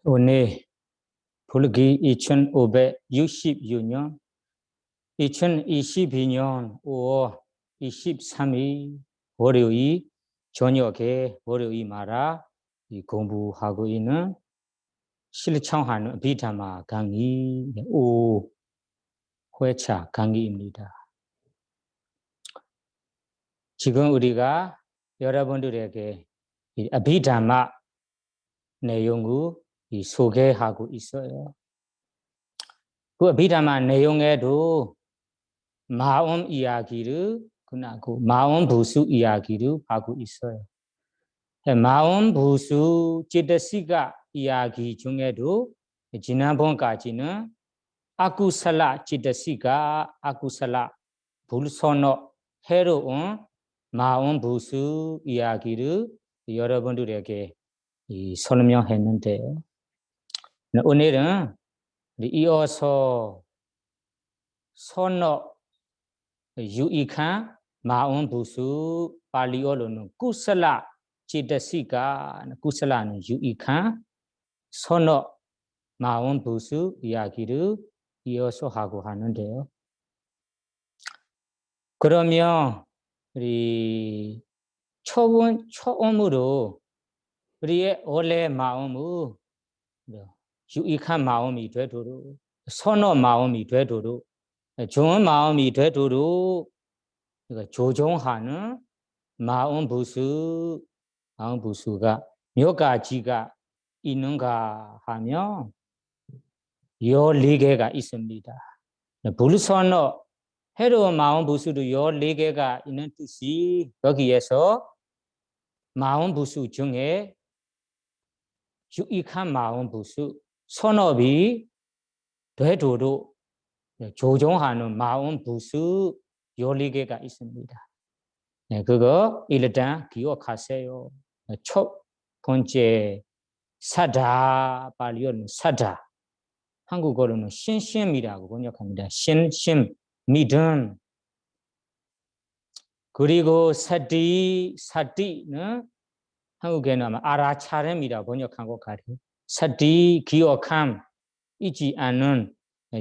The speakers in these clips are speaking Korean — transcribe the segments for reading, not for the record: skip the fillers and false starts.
오늘 불기 2060 유년 2022년 5월 23일 월요일 저녁에 월요일 마라 공부하고 있는 실천하는 비타마 강의 5회차 강의입니다. 지금 우리가 여러분들에게 비타마 내용을 소개하고 있어요. 그 비타마 내용에도 마음 이야기를 끝나고 마음 부수 이야기를 하고 있어요. 마음 부수 제트시가 이야기 중에도 지난번까지는 아쿠살라 제트시가 아쿠살라 불선어 해로운 마음 부수 이야기를 여러분들에게 설명했는데요. 오늘은 이어서 선어 유익한 마음 부수 발리어로는 구슬라 제트시가 구슬라는 유익한 선어 마음 부수 이야기를 이어서 하고 하는데요. 그러면 우리 처음으로 우리의 원래 마음을 유익한 마음이 되도록 선어 마음이 되도록 좋은 마음이 되도록 조종하는 마음 부수가 몇 가지가 있는가 하면 14개가 있습니다. 불선어 해로운 마음 부수도 14개가 있는 뜻이 여기에서 마음 부수 중에 유익한 마음 부수 선업이 되도록 조종하는 마음 부수 14개가 있습니다. 그거 일단 기억하세요. 첫 번째 사다 발리어는 사다 한국어로는 신심이라고 번역합니다. 신심 믿음. 그리고 사티는 한국에는 아마 알아차림이라고 번역한 것 같아요. 사티 기억함 잊지 않는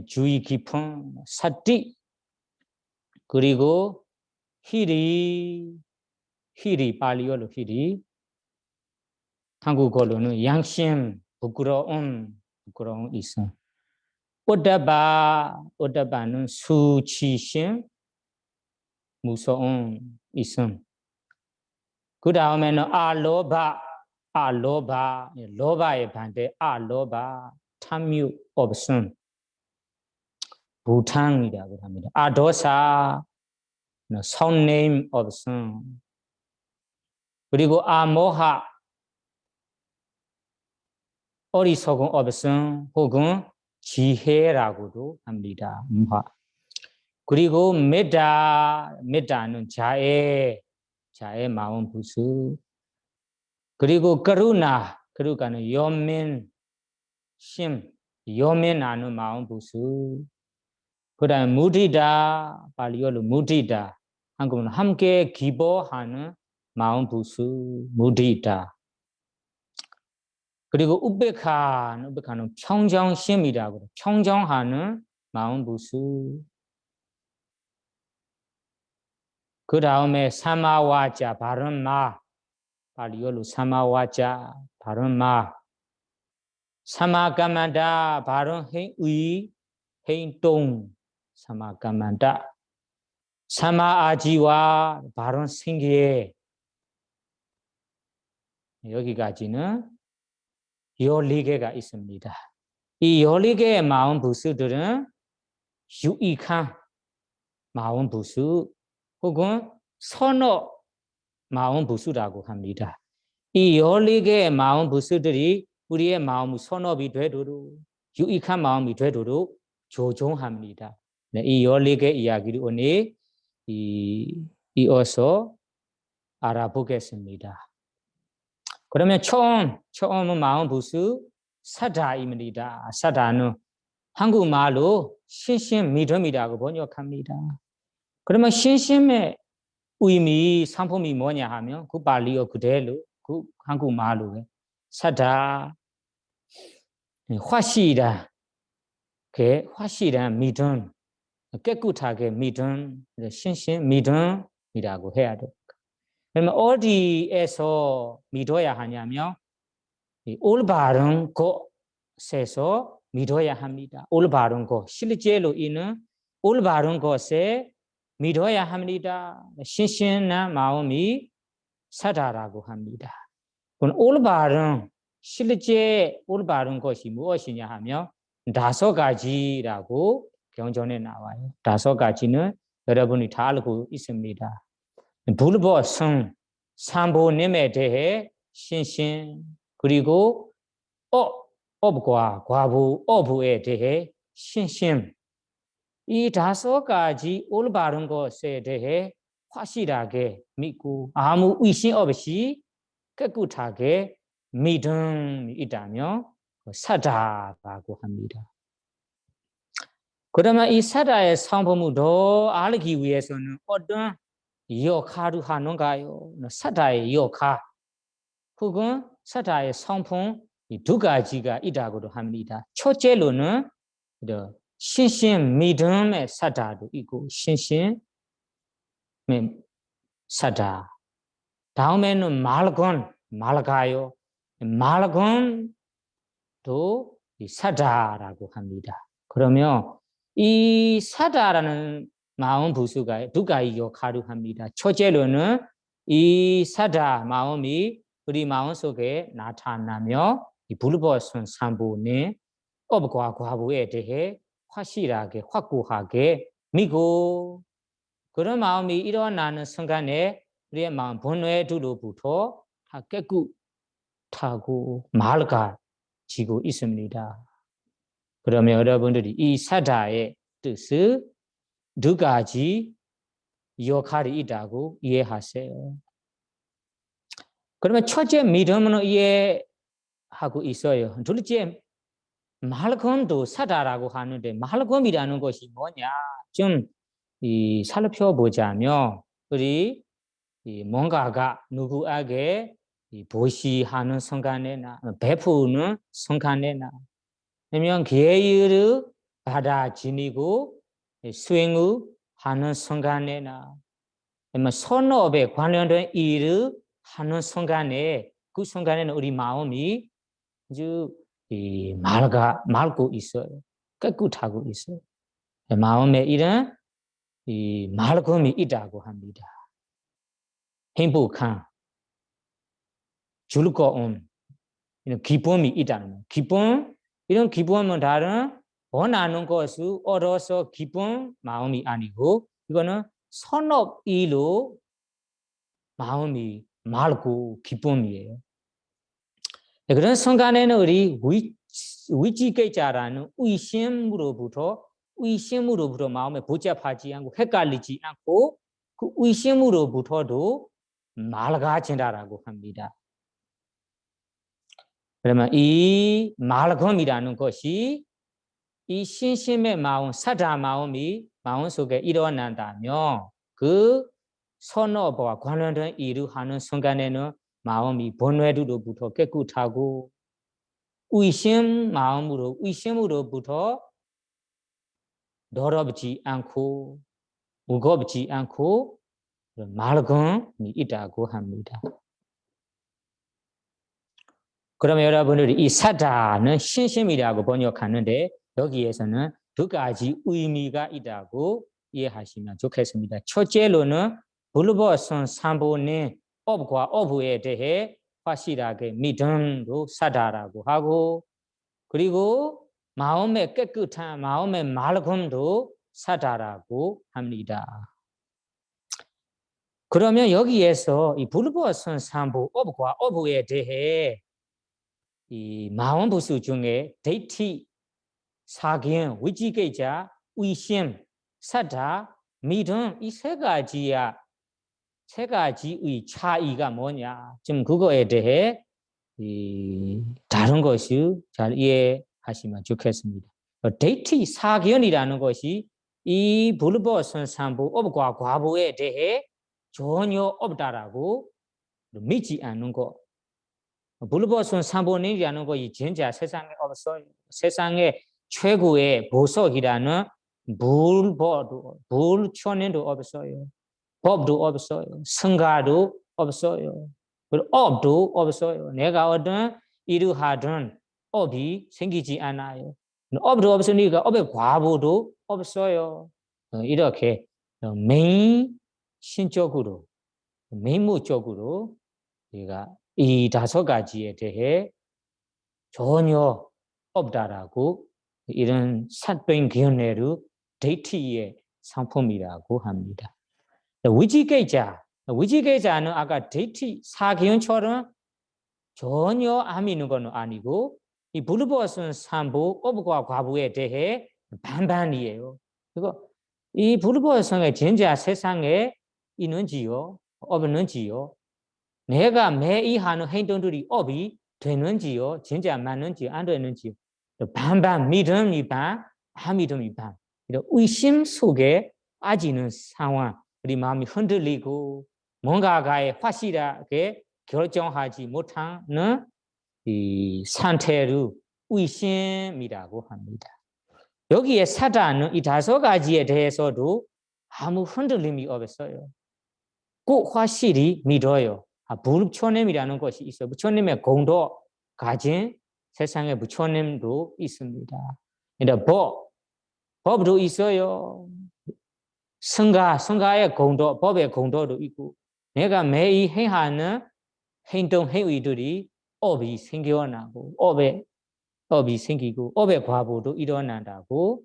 주의 깊은 사티. 그리고 히리 발리어로 히리 한국어로는 양심 부끄러움 있어. 오다바는 수치심 무서움 있음. 그 다음에는 로바의 반대 알로바 탐욕 없음 부탕이라고 합니다. 아도사 성냄 없음. 그리고 아모하 어리석음 없음 혹은 지혜라고도 합니다. 그리고 메타는 자애 마음 부수. 그리고 그루가는 연민하는 마음 부수. 그 다음에 무디다 발리어로 무디다 한국은 함께 기뻐하는 마음 부수 무디다. 그리고 우베카는 평정심이라고 평정하는 마음 부수. 그 다음에 사마와자 바른 말 발리어로 사마와자 바른 말. 사마가만다 바른 행동 사마가만다. 사마아지와 바른 생기에 여기까지는 14개가 있습니다. 이 14개의 마음 부수들은 유익한 마음 부수 혹은 선어 마음 부수라고 합니다. 이 14개의 마음 부수들이 우리의 마음 선업이 되도록 유익한 마음이 되도록 조종합니다. 이 14개 이야기를 오늘 이어서 알아보겠습니다. 그러면 처음은 마음 부수 사다입니다. 사다는 한국말로 신심 믿음이라고 번역합니다. 그러면 신심의 의미, 상품이 뭐냐 하면 그 발리어 그대로 그 한국말로 사다. 화시다 게 화시다 미든 깨끗하게 미든 신신 미든이라고 해야 돼. 그러면 어디에서 믿어야 하냐면 이 올바른 곳에서 믿어야 합니다. 올바른 곳 실제로 이는 올바른 곳에 믿어야 합니다. 신신한 마음이 사다라고 합니다. 올바른 실제 올바른 것이 무엇이냐 하면 5가지라고 경전에 나와요. 5가지는 여러분이 다 알고 있습니다. 불보성 삼보님에 대해 신신 그리고 업과 과부 어부에 대해 신심 이 5가지 올바른 것에 대해 확실하게 믿고 아무 의심 없이 깨끗하게 믿음이 있다면 사다라고 합니다. 그러면 이 사다의 성품을 더 알기 위해서는 어떤 역할을 하는가요? 사다의 역할 혹은 사다의 성품 이 2가지가 있다고 합니다. 첫째로는 신신 믿음의 사다도 있고 신신 사다 다음에는 맑아요. 맑음도 사다라고 합니다. 그러면 이 사다라는 마음 부수가 2가지 역할을 합니다. 첫째로는 이 사다 마음이 우리 마음속에 나타나며 이 불보선 삼보는 업과 과부에 대해 확실하게 확고하게 믿고 그런 마음이 일어나는 순간에 우리의 마음 본뇌로부터 다 깨끗하고 맑아지고 있습니다. 그러면 여러분들이 이 사다의 뜻을 2가지 역할이 있다고 이해하세요. 그러면 첫째 믿음은 이해하고 있어요. 둘째 맑음도 사다라고 하는데 맑음이라는 것이 뭐냐? 좀 살펴보자면 우리 뭔가가 누구에게 보시하는 순간에나 베푸는 순간에나 아니면 계율을 받아지니고 수행을 하는 순간에나 아니면 선업에 관련된 일을 하는 순간에 그 순간에는 우리 마음이 아주 맑고 있어요. 깨끗하고 있어요. 마음에 이런 맑음이 있다고 합니다. 행복한 즐거움 이런 기쁨이 있다는 기쁨 이런 기쁨은 다른 원하는 것을 얻어서 기쁜 마음이 아니고 이거는 선업이로 마음이 맑고 기쁨이에요. 그런 순간에는 우리 위지계자라는 의심으로부터 마음에 복잡하지 않고 헷갈리지 않고 그 의심으로부터도 맑아진다라고 합니다. 그러면 이 맑음이라는 것이 이 신심의 마음, 사다 마음이 마음속에 일어난다면 그 선업과 관련된 일을 하는 순간에는 마음이 본뇌로부터 깨끗하고 의심으로부터 더럽지 않고 무겁지 않고 맑음이 있다고 합니다. 그러면 여러분들이 이 사다는 신심이라고 번역하는데 여기에서는 2가지 의미가 있다고 이해하시면 좋겠습니다. 첫째로는 불보선 삼보는 업과 어부에 대해 확실하게 믿음으로 사다라고 하고 그리고 마음의 깨끗한 마음의 맑음도 사다라고 합니다. 그러면 여기에서 이 불보선 삼보 업과 어부에 대해 이 마음 부수 중에 데이티, 사견, 위지계자, 의심, 사다, 믿음 이 3가지의 차이가 뭐냐? 지금 그거에 대해 다른 것이 잘 이해하시면 좋겠습니다. 데이티, 사견이라는 것이 이 불보선 삼보 업과 과보에 대해 전혀 없다라고 믿지 않는 것. 불법선 삼보님이라는 것이 진짜 세상에 없어요. 세상에 최고의 보석이라는 불천인도 없어요. 법도 없어요. 성가도 없어요. 그리고 업도 없어요. 내가 어떤 일을 하든 업이 생기지 않아요. 업도 없으니까 업의 과보도 없어요. 이렇게 메인 신적으로, 메인무적으로 우리가 이 5가지에 대해 전혀 없다라고 이런 사병 견해를 데이트의 상품이라고 합니다. 위지계자는 아까 데이트 사기운처럼 전혀 안 믿는 건 아니고 이 불법선 삼부 업과 과부에 대해 반반이에요. 그리고 이 불법성의 진짜 세상에 있는지요, 없는지요, 내가 매일 하는 행동들이 업이 되는지요, 진짜 맞는지요, 안 되는지요, 반반 믿음이 반, 안 믿음이 반. 이런 의심 속에 빠지는 상황, 우리 마음이 흔들리고 뭔가가 확실하게 결정하지 못하는 이 상태를 의심이라고 합니다. 여기에 사단은 이 5가지에 대해서도 아무 흔들림이 없어요. 꼭 확실히 믿어요. 부처님이라는 것이 있어요. 부처님의 공도 가진 세상에 부처님도 있습니다. 법도 있어요. 성가의 공도, 법의 공도도 있고, 내가 매일 행하는 행동, 행위들이 업이 생겨나고, 업이 생기고, 업의 과보도 일어난다고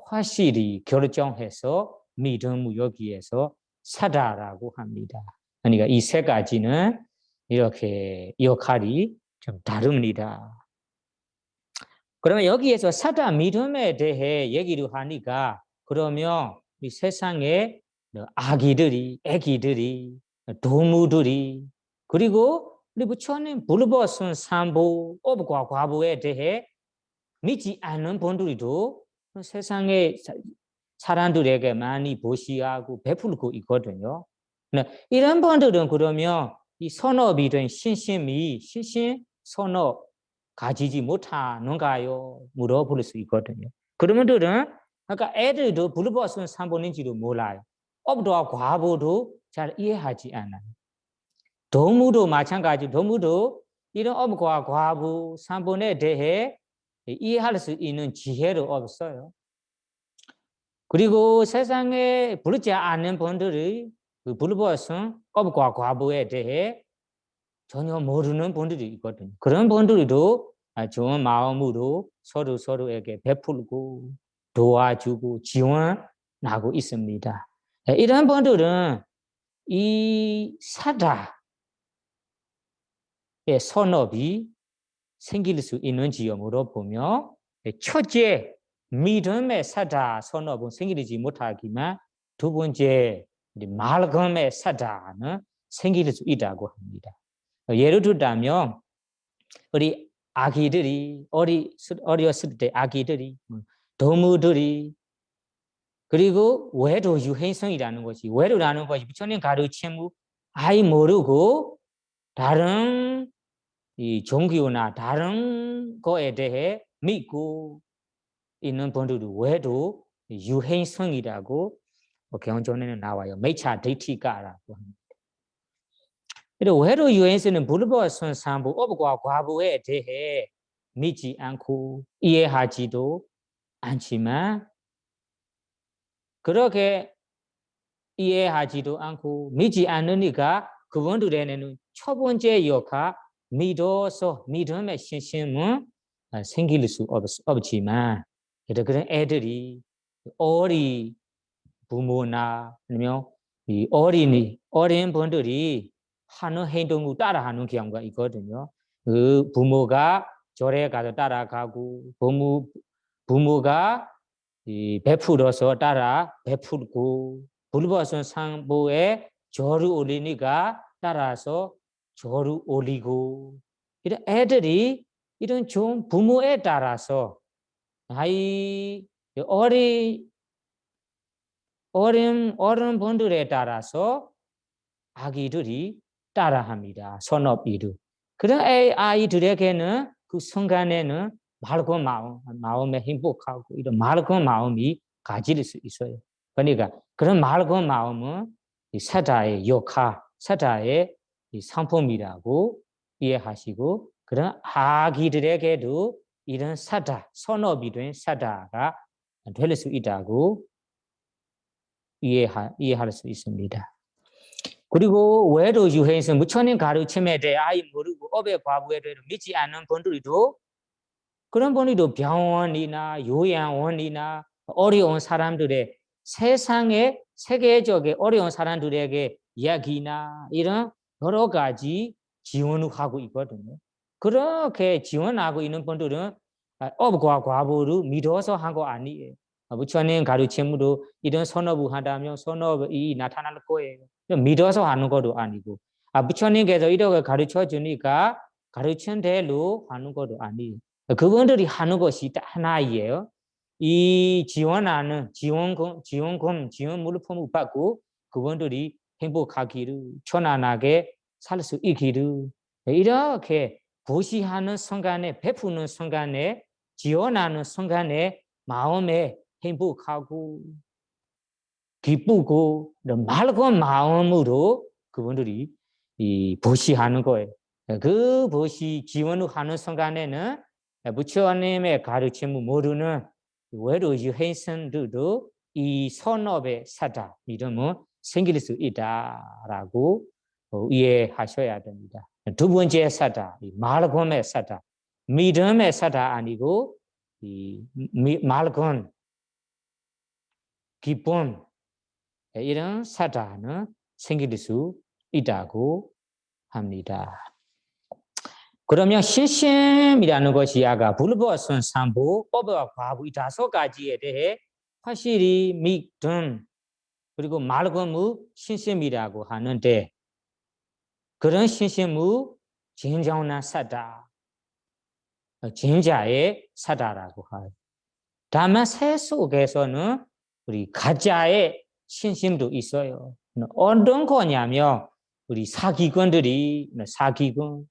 확실히 결정해서 믿음을 여기에서 사다라고 합니다. 그러니까 이 3가지는 이렇게 역할이 좀 다릅니다. 그러면 여기에서 사다 믿음에 대해 얘기를 하니까 그러면 이 세상에 아기들이, 애기들이, 동무들이, 그리고 우리 부처님 불법선 삼보, 업과 과보에 대해 믿지 않는 분들도 세상에 사람들에게 많이 보시하고 베풀고 있거든요. 이런 분들은 그러면 이 선업이 된 신심 선업 가지지 못하는가요? 물어볼 수 있거든요. 그런 분들은 아까 애들도 불법선 삼보인지도 몰라요. 업도와 과보도 잘 이해하지 않아요. 동무도 마찬가지, 동무도 이런 업과 과부 삼본에 대해 이해할 수 있는 지혜도 없어요. 그리고 세상에 부르지 않는 분들이 그 불법성 업과 과부에 대해 전혀 모르는 분들이 있거든요. 그런 분들도 좋은 마음으로 서로에게 베풀고 도와주고 지원하고 있습니다. 이런 분들은 이 사다의 선업이 생길 수 있는지요 물어보며 첫째 믿음의 사다 선업은 생기지 못하기만 2번째 말금의 사다는 생길 수 있다고 합니다. 예를 들자면 우리 아기들이 어렸을 때 아기들이 동무들이 그리고 외도 유행성이라는 것이 외도라는 것이 부처님 가르침을 아예 모르고 다른 이 종교나 다른 거에 대해 믿고 있는 분들이 외도 유행성이라고 경전에는 나와요. 매차 데이티가라고 합니다. 그리고 외도 유행성은 불법선 삼보 업과 과보에 대해 믿지 않고 이해하지도 않지만 그렇게 이해하지도 않고 믿지 않으니까 그분들에게는 첫 번째 역할 믿어서 믿음의 신심은 생길 수 없지만 그런 애들이 어린 부모나 아니면 이 어린 분들이 하는 행동을 따라하는 경우가 있거든요. 그 부모가 절에 가서 따라가고 부모가 이 베풀어서 따라 베풀고 불법선 상보에 절을 올리니까 따라서 절을 올리고 이런 애들이 이런 좋은 부모에 따라서 아이 어른분들에 따라서 아기들이 따라합니다. 선업이를. 그런 아이들에게는 그 순간에는 맑은 마음에 행복하고 이런 맑은 마음이 가질 수 있어요. 그러니까 그런 맑은 마음은 이 사자의 역할, 사자의 이 상품이라고 이해하시고 그런 아기들에게도 이런 사자, 선업이 된 사자가 될 수 있다고 이해할 수 있습니다. 그리고 외로 유해에서 부처님 가르침에 대해 아예 모르고 업의 과부에 대해 믿지 않는 분들도 그런 분들도 병원이나 요양원이나 어려운 사람들의 세상의 세계적인 어려운 사람들에게 이야기나 이런 여러 가지 지원을 하고 있거든요. 그렇게 지원하고 있는 분들은 업과 과부를 믿어서 한 거 아니에요. 부처님 가르침으로 이런 선업을 한다면 선업이 나타날 거예요. 믿어서 하는 것도 아니고 부처님께서 이렇게 가르쳐 주니까 가르친 대로 하는 것도 아니에요. 그분들이 하는 것이 하나이에요. 이 지원 물품을 받고 그분들이 행복하기를 편안하게 살 수 있기를 이렇게 보시하는 순간에 베푸는 순간에 지원하는 순간에 마음에 행복하고 기쁘고 맑은 마음으로 그분들이 이 보시하는 거예요. 그 보시 지원을 하는 순간에는 부처님의 가르침을 모르는 외로 유해선들도 이 선업의 사자 이름은 생길 수 있다라고 이해하셔야 됩니다. 두 번째 사자, 맑음의 사자, 믿음의 사자 아니고 이 맑은 기쁨 이런 사자는 생길 수 있다고 합니다. 그러면 신심이라는 것이 아까 불보선 삼보, 법과 과부 이 다섯 가지에 대해 확실히 믿음 그리고 맑음의 신심이라고 하는데 그런 신심의 진정한 사자, 진짜의 사자라고 해요. 다만 세 속에서는 우리 가짜의 신심도 있어요. 어떤 거냐면 우리 사기꾼들이 사기꾼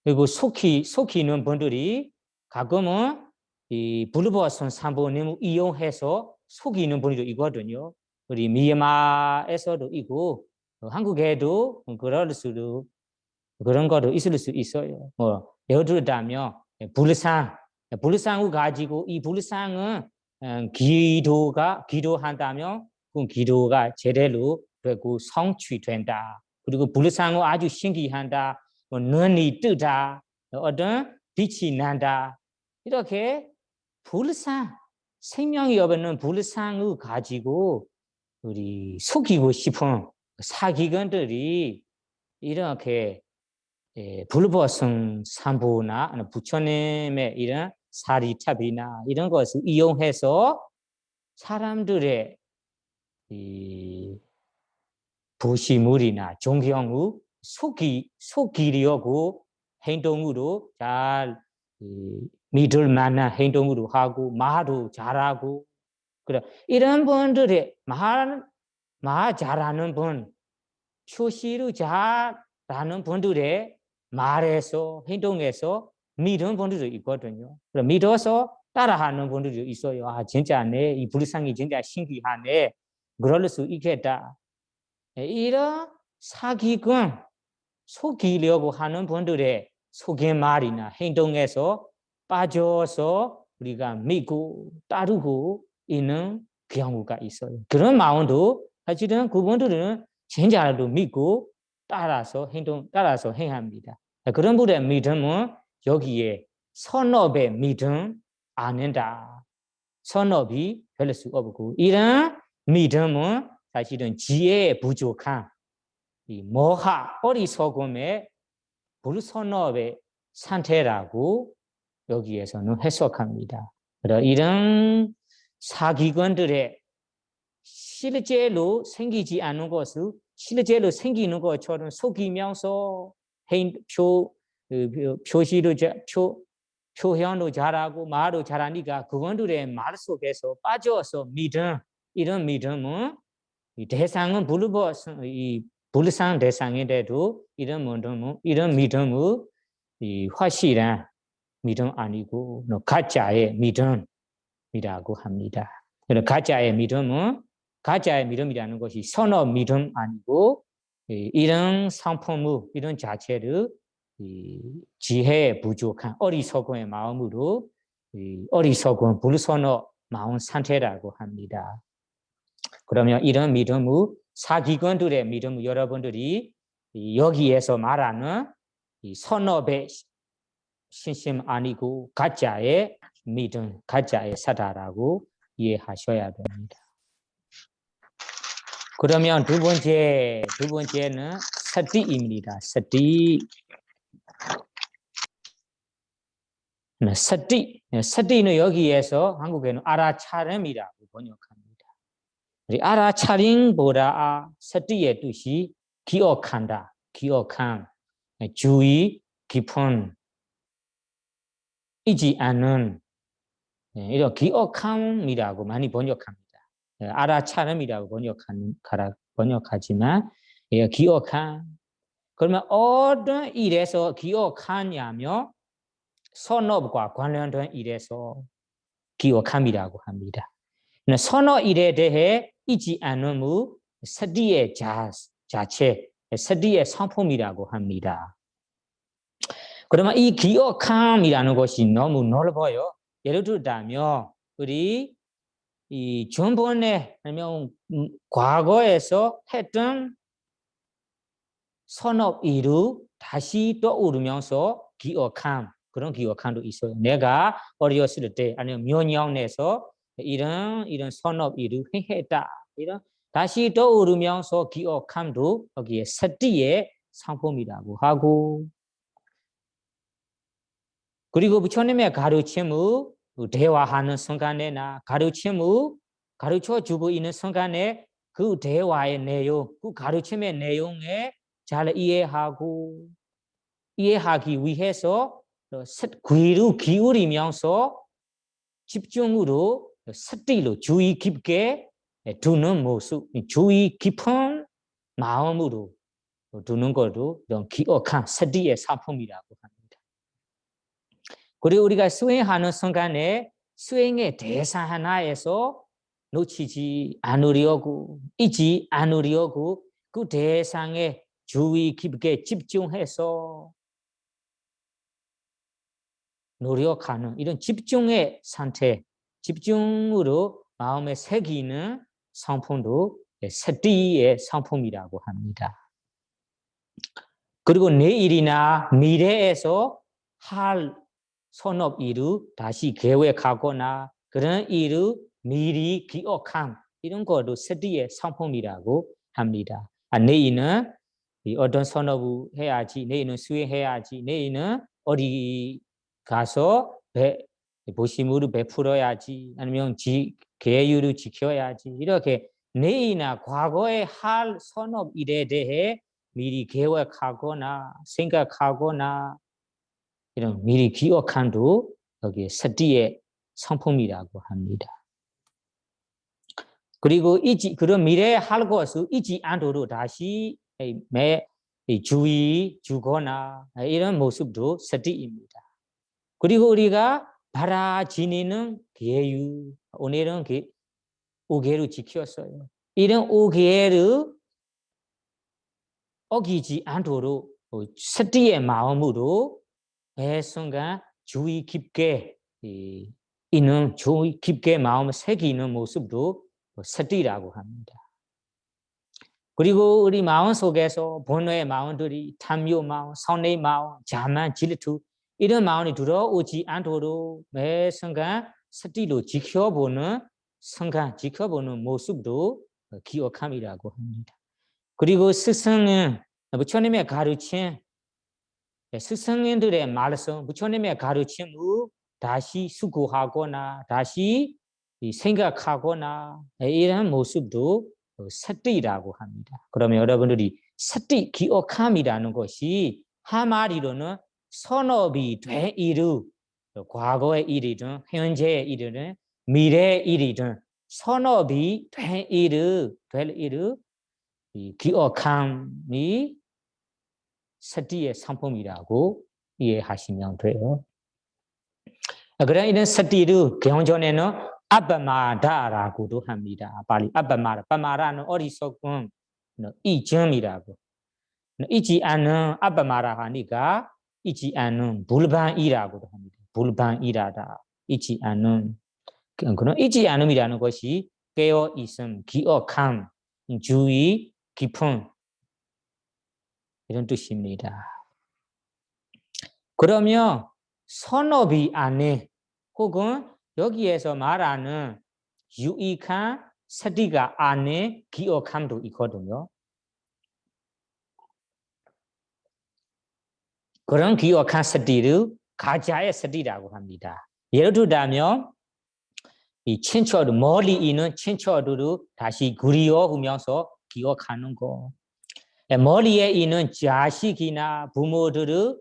그리고 속이는 분들이 가끔은 이 불보선 삼보님을 이용해서 속이는 분들도 있거든요. 우리 미얀마에서도 있고 한국에도 그런 거도 있을 수 있어요. 뭐 예를 들자면 불상을 가지고 이 불상은 기도한다면 그 기도가 제대로 되고 성취된다. 그리고 불상은 아주 신기한다. 눈이 뜨다. 어떤 빛이 난다. 이렇게 불상 생명이 없는 불상을 가지고 우리 속이고 싶은 사기꾼들이 이렇게 불보성 삼보나 부처님의 이런 사리탑이나 이런 것을 이용해서 사람들의 이 부시물이나 존경을 속이려고 행동으로 잘 믿을 만한 행동으로 하고 말도 잘하고 그래 이런 분들의 말 잘하는 분 표시를 잘하는 분들의 말에서 행동에서 믿은 분들도 있거든요. 믿어서 따라하는 분들도 있어요. 아 진짜네 이 불상이 진짜 신기하네 그럴 수 있겠다. 이런 사기꾼 속이려고 하는 분들의 속임말이나 행동에서 빠져서 우리가 믿고 따르고 있는 경우가 있어요. 그런 마음도 사실은 그분들은 진짜로 믿고 따라서 행합니다. 그런 분의 믿음은 여기에 선업의 믿음 아닌다. 선업이 별 수 없고 이런 믿음은 사실은 지혜에 부족한 이 모하 어리석음의 불선업의 상태라고 여기에서는 해석합니다. 이런 사기꾼들의 실제로 생기지 않는 것을 실제로 생기는 것처럼 속이면서 표현도 잘하고 말도 잘하니까 그분들의 말 속에서 빠져서 믿음 이런 믿음은 이 대상은 불상 대상인데도 이런 문동무 이런 믿음을 이 확실한 믿음 아니고 가짜의 믿음이라고 합니다. 그래서 가짜의 믿음은 가짜의 믿음이라는 것이 선어 믿음 아니고 이런 상품을 이런 자체를 지혜에 부족한 어리석은 마음으로 어리석은 불선어 마음 상태라고 합니다. 그러면 이런 믿음을 사기관들의 믿음을 여러분들이 여기에서 말하는 선업의 신심 아니고 가짜의 믿음, 가짜의 사다라고 이해하셔야 됩니다. 그러면 두 번째는 서띠입니다. 서띠는 여기에서 한국에는 알아차림이라고 번역합니다. 알아차림보다 서띠의 뜻이 기억한다, 기억함, 주의 깊은, 잊지 않는 이런 기억함이라고 많이 번역합니다. 알아차림이라고 번역하지만 기억함. 그러면 어떤 일에서 기억하냐면 선업과 관련된 일에서 기억함이라고 합니다. 선업 일에 대해 잊지 않음을 서띠의 자체, 서띠의 상품이라고 합니다. 그러면 이 기억함이라는 것이 너무 넓어요. 예를 들자면 우리 이 전번에 아니면 과거에서 했던 선업 일을 다시 떠오르면서 기억함, 그런 기억함도 있어요. 내가 어렸을 때 아니면 면역내에서 이런 선업 일을 했다. 이런 다시 떠오르면서 기억함도 여기에 서띠의 상품이라고 하고, 그리고 부처님의 가르침을 대화하는 순간에나 가르침을 가르쳐주고 있는 순간에 그 대화의 내용, 그 가르침의 내용에 잘 이해하기 위해서 귀를 기울이면서 집중으로 서띠로 주의 깊게 두는 모습, 주의 깊은 마음으로 두는 것도 기억한 서띠의 상품이라고 합니다. 그리고 우리가 수행하는 순간에 수행의 대상 하나에서 놓치지 않으려고, 잊지 않으려고 그 대상에 주의 깊게 집중해서 노력하는 이런 집중의 상태, 집중으로 마음에 새기는 상품도 서띠의 상품이라고 합니다. 그리고 내일이나 미래에서 할 선업 일을 다시 계획하거나 그런 일을 미리 기억함, 이런 것도 서띠의 상품이라고 합니다. 내일은 어떤 선업을 해야지, 내일은 수행해야지, 내일은 어디 가서 보시물을 베풀어야지, 아니면 계율을 지켜야지, 이렇게 내일이나 과거에 할 선업 일에 대해 미리 계획하거나 생각하거나 이런 미리 기억함도 여기에 서띠의 상품이라고 합니다. 그리고 그런 미래에 할 것을 잊지 않도록 다시 매 주의 주거나 이런 모습도 서띠입니다. 그리고 우리가 바라 지니는 계율, 오늘은 5계를 지켰어요. 이런 5계를 어기지 않도록 서띠의 마음으로 매 순간 주의 깊게 있는, 주의 깊게 마음을 새기는 모습도 서띠라고 합니다. 그리고 우리 마음 속에서 번뇌의 마음들이 탐욕 마음, 선의 마음, 자만, 질투 이런 마음이 들어오지 않도록 매 순간 서띠로 지켜보는 순간, 지켜보는 모습도 기억함이라고 합니다. 그리고 스승은 부처님의 가르침, 스승님들의 말씀, 부처님의 가르침을 다시 수고하거나 다시 생각하거나 이런 모습도 서띠라고 합니다. 그러면 여러분들이 서띠 기억함이라는 것이 한마디로는 선업이 된 일을, 과거의 일이든 현재의 일이든 미래의 일이든 선업이 될 일을 이 기억함이 스티의 상품이라고 이해하시면 돼요. 그래 이런 스티를 경전에는 아빠마다라고도 합니다. 빨리 아빠마다, 빠마라는 어리석은 이점이라고. 이지 않는 아빠마라 하니까 이지 않는 불반이라고도 합니다. 불반이라다. 이지 않는 그런 이지 않음이라는 것이 깨어 있음, 기억함, 주의 깊은 이런 뜻입니다. 그러면 선업이 안에 혹은 여기에서 말하는 유익한 스티가 안에 기억함도 있거든요. 그런 기억한 스티를 가짜의 스티라고 합니다. 예를 들자면 이 친척들 멀리 있는 친척들을 다시 그리워하면서 기억하는 거. 머리에 있는 자식이나 부모들을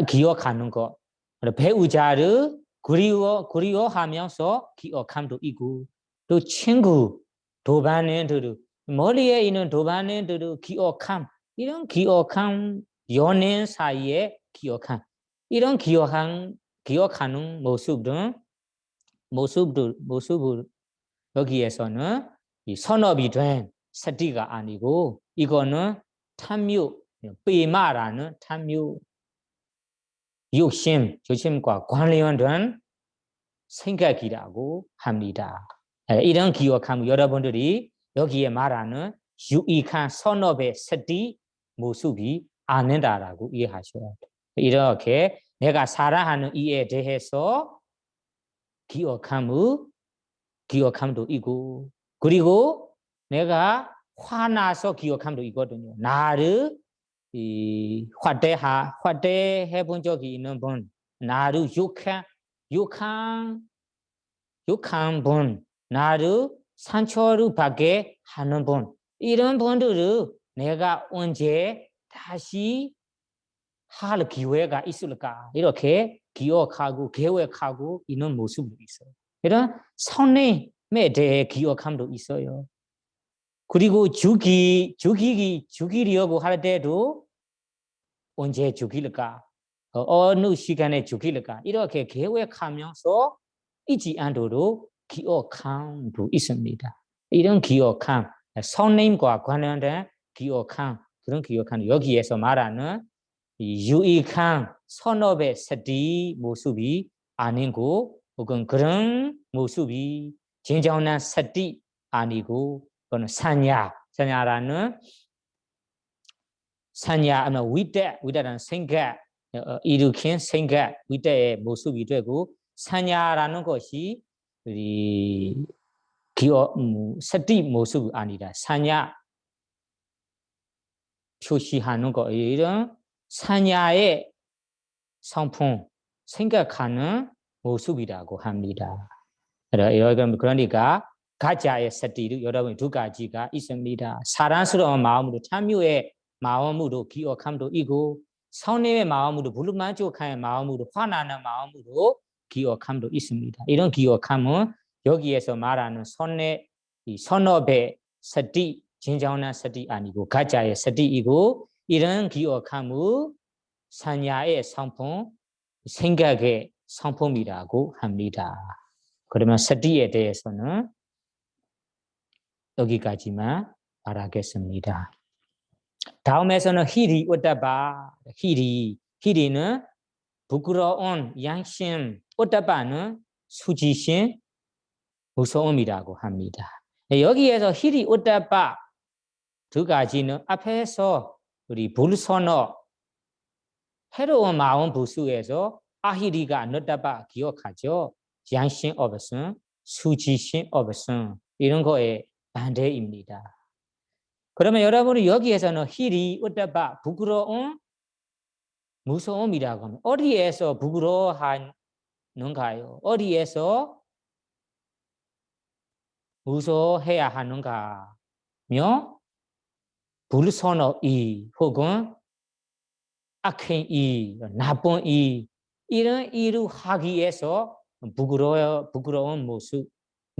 기억하는 거. 배우자를 그리워하면서 기억함도 있고, 또 친구, 도반인들을 머리에 있는 도반인들을 기억함, 이런 기억함, 연인 사이에 기억함, 이런 기억하는 모습을 여기에서는 이 선업이 된 스티가 아니고 이거는 탐욕, 빼마라는 탐욕, 욕심과 관련된 생각이라고 합니다. 이런 기억하면 여러분들이 여기에 말하는 유익한 선업의 스티 모습이 아니다라고 이해하셔야 돼요. 이렇게 내가 사랑하는 이에 대해서 기억함도 있고, 그리고 내가 화나서 기억함도 있거든요. 나를 화대해 본 적이 있는 분, 나를 욕한 분, 나를 상처를 받게 하는 분, 이런 분들을 내가 언제 다시 할 기회가 있을까? 이렇게 기억하고 계획하고 있는 모습도 있어요. 이런 선임에 대해 기억함도 있어요. 그리고 죽이려고 할 때도 언제 죽일까? 어느 시간에 죽일까? 이렇게 계획하면서 잊지 않도록 기억함도 있습니다. 이런 기억함, 선임과 관련된 기억함, 그런 기억함, 여기에서 말하는 유익한 선업의 스티 모습이 아니고 혹은 그런 모습이 진정한 스티 아니고 그건 사냐라는 위대라는 생각 일으킨 생각 위대의 모습이 되고 사냐라는 것이 우리 스티 모습이 아니라 사냐 표시하는 거 이런 사냐의 성품 생각하는 모습이라고 합니다. 그러니까 가짜의 스티를 여러분 두 가지가 있습니다. 사랑스러운 마음으로 참유의 마음으로 기억함도 있고 선의의 마음으로 불만족한 마음으로 화나는 마음으로 기억함도 있습니다. 이런 기억함은 여기에서 말하는 선업의 스티, 진정한 스티 아니고 가짜의 스티이고 이런 기억함은 사냐의 성품, 생각의 성품이라고 합니다. 그러면 스티에 대해서는 여기까지만 말하겠습니다. 다음에서는 히리 오타바, 히리는 부끄러운 양심, 오타바는 수지심, 무서움이라고 합니다. 여기에서 히리 오타바 두 가지는 앞에서 우리 불선어 해로운 마음 부수에서 아히리가 노타바 기억하죠. 양심 없음, 수지심 없음 이런 거에 반대입니다. 그러면 여러분이 여기에서는 히리 오타바 부끄러움, 무서움이라고 하면 어디에서 부끄러워하는가요? 어디에서 무서워해야 하는가며 불선의 이 혹은 악행 이 나쁜 이 이런 일을 하기 위해서 부끄러운 모습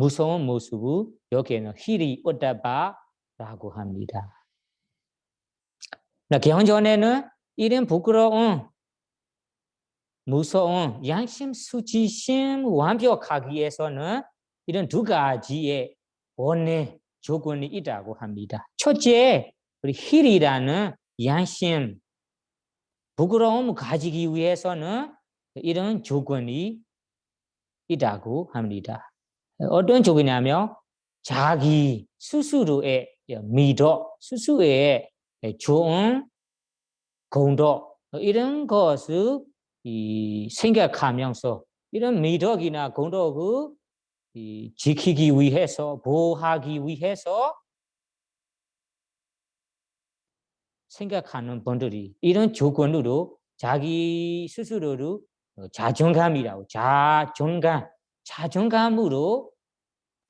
무서운 모습을 여기에는 히리 오다바라고 합니다. 경전에는 이런 부끄러운 무서운 양심 수치심 완벽하기 위해서는 이런 두 가지의 원의 조건이 있다고 합니다. 첫째, 우리 힐이라는 양심 부끄러움을 가지기 위해서는 이런 조건이 있다고 합니다. 어떤 조건이냐면 자기 스스로의 미덕, 스스로의 좋은 공덕 이런 것을 생각하면서 이런 미덕이나 공덕을 지키기 위해서 보호하기 위해서 생각하는 분들이 이런 조건으로 자기 스스로를 자존감이라고 자존감으로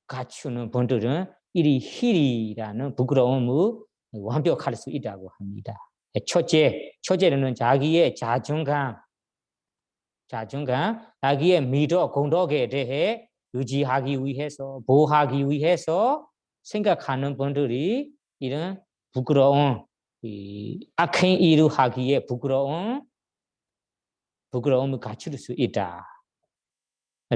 갖추는 분들은 이 힐이라는 부끄러움을 완벽할 수 있다고 합니다. 첫째는 자기의 자존감, 자기의 미덕, 공덕에 대해 유지하기 위해서, 보호하기 위해서 생각하는 분들이 이런 부끄러움, 악행 일을 하기에 부끄러움을 갖출 수 있다.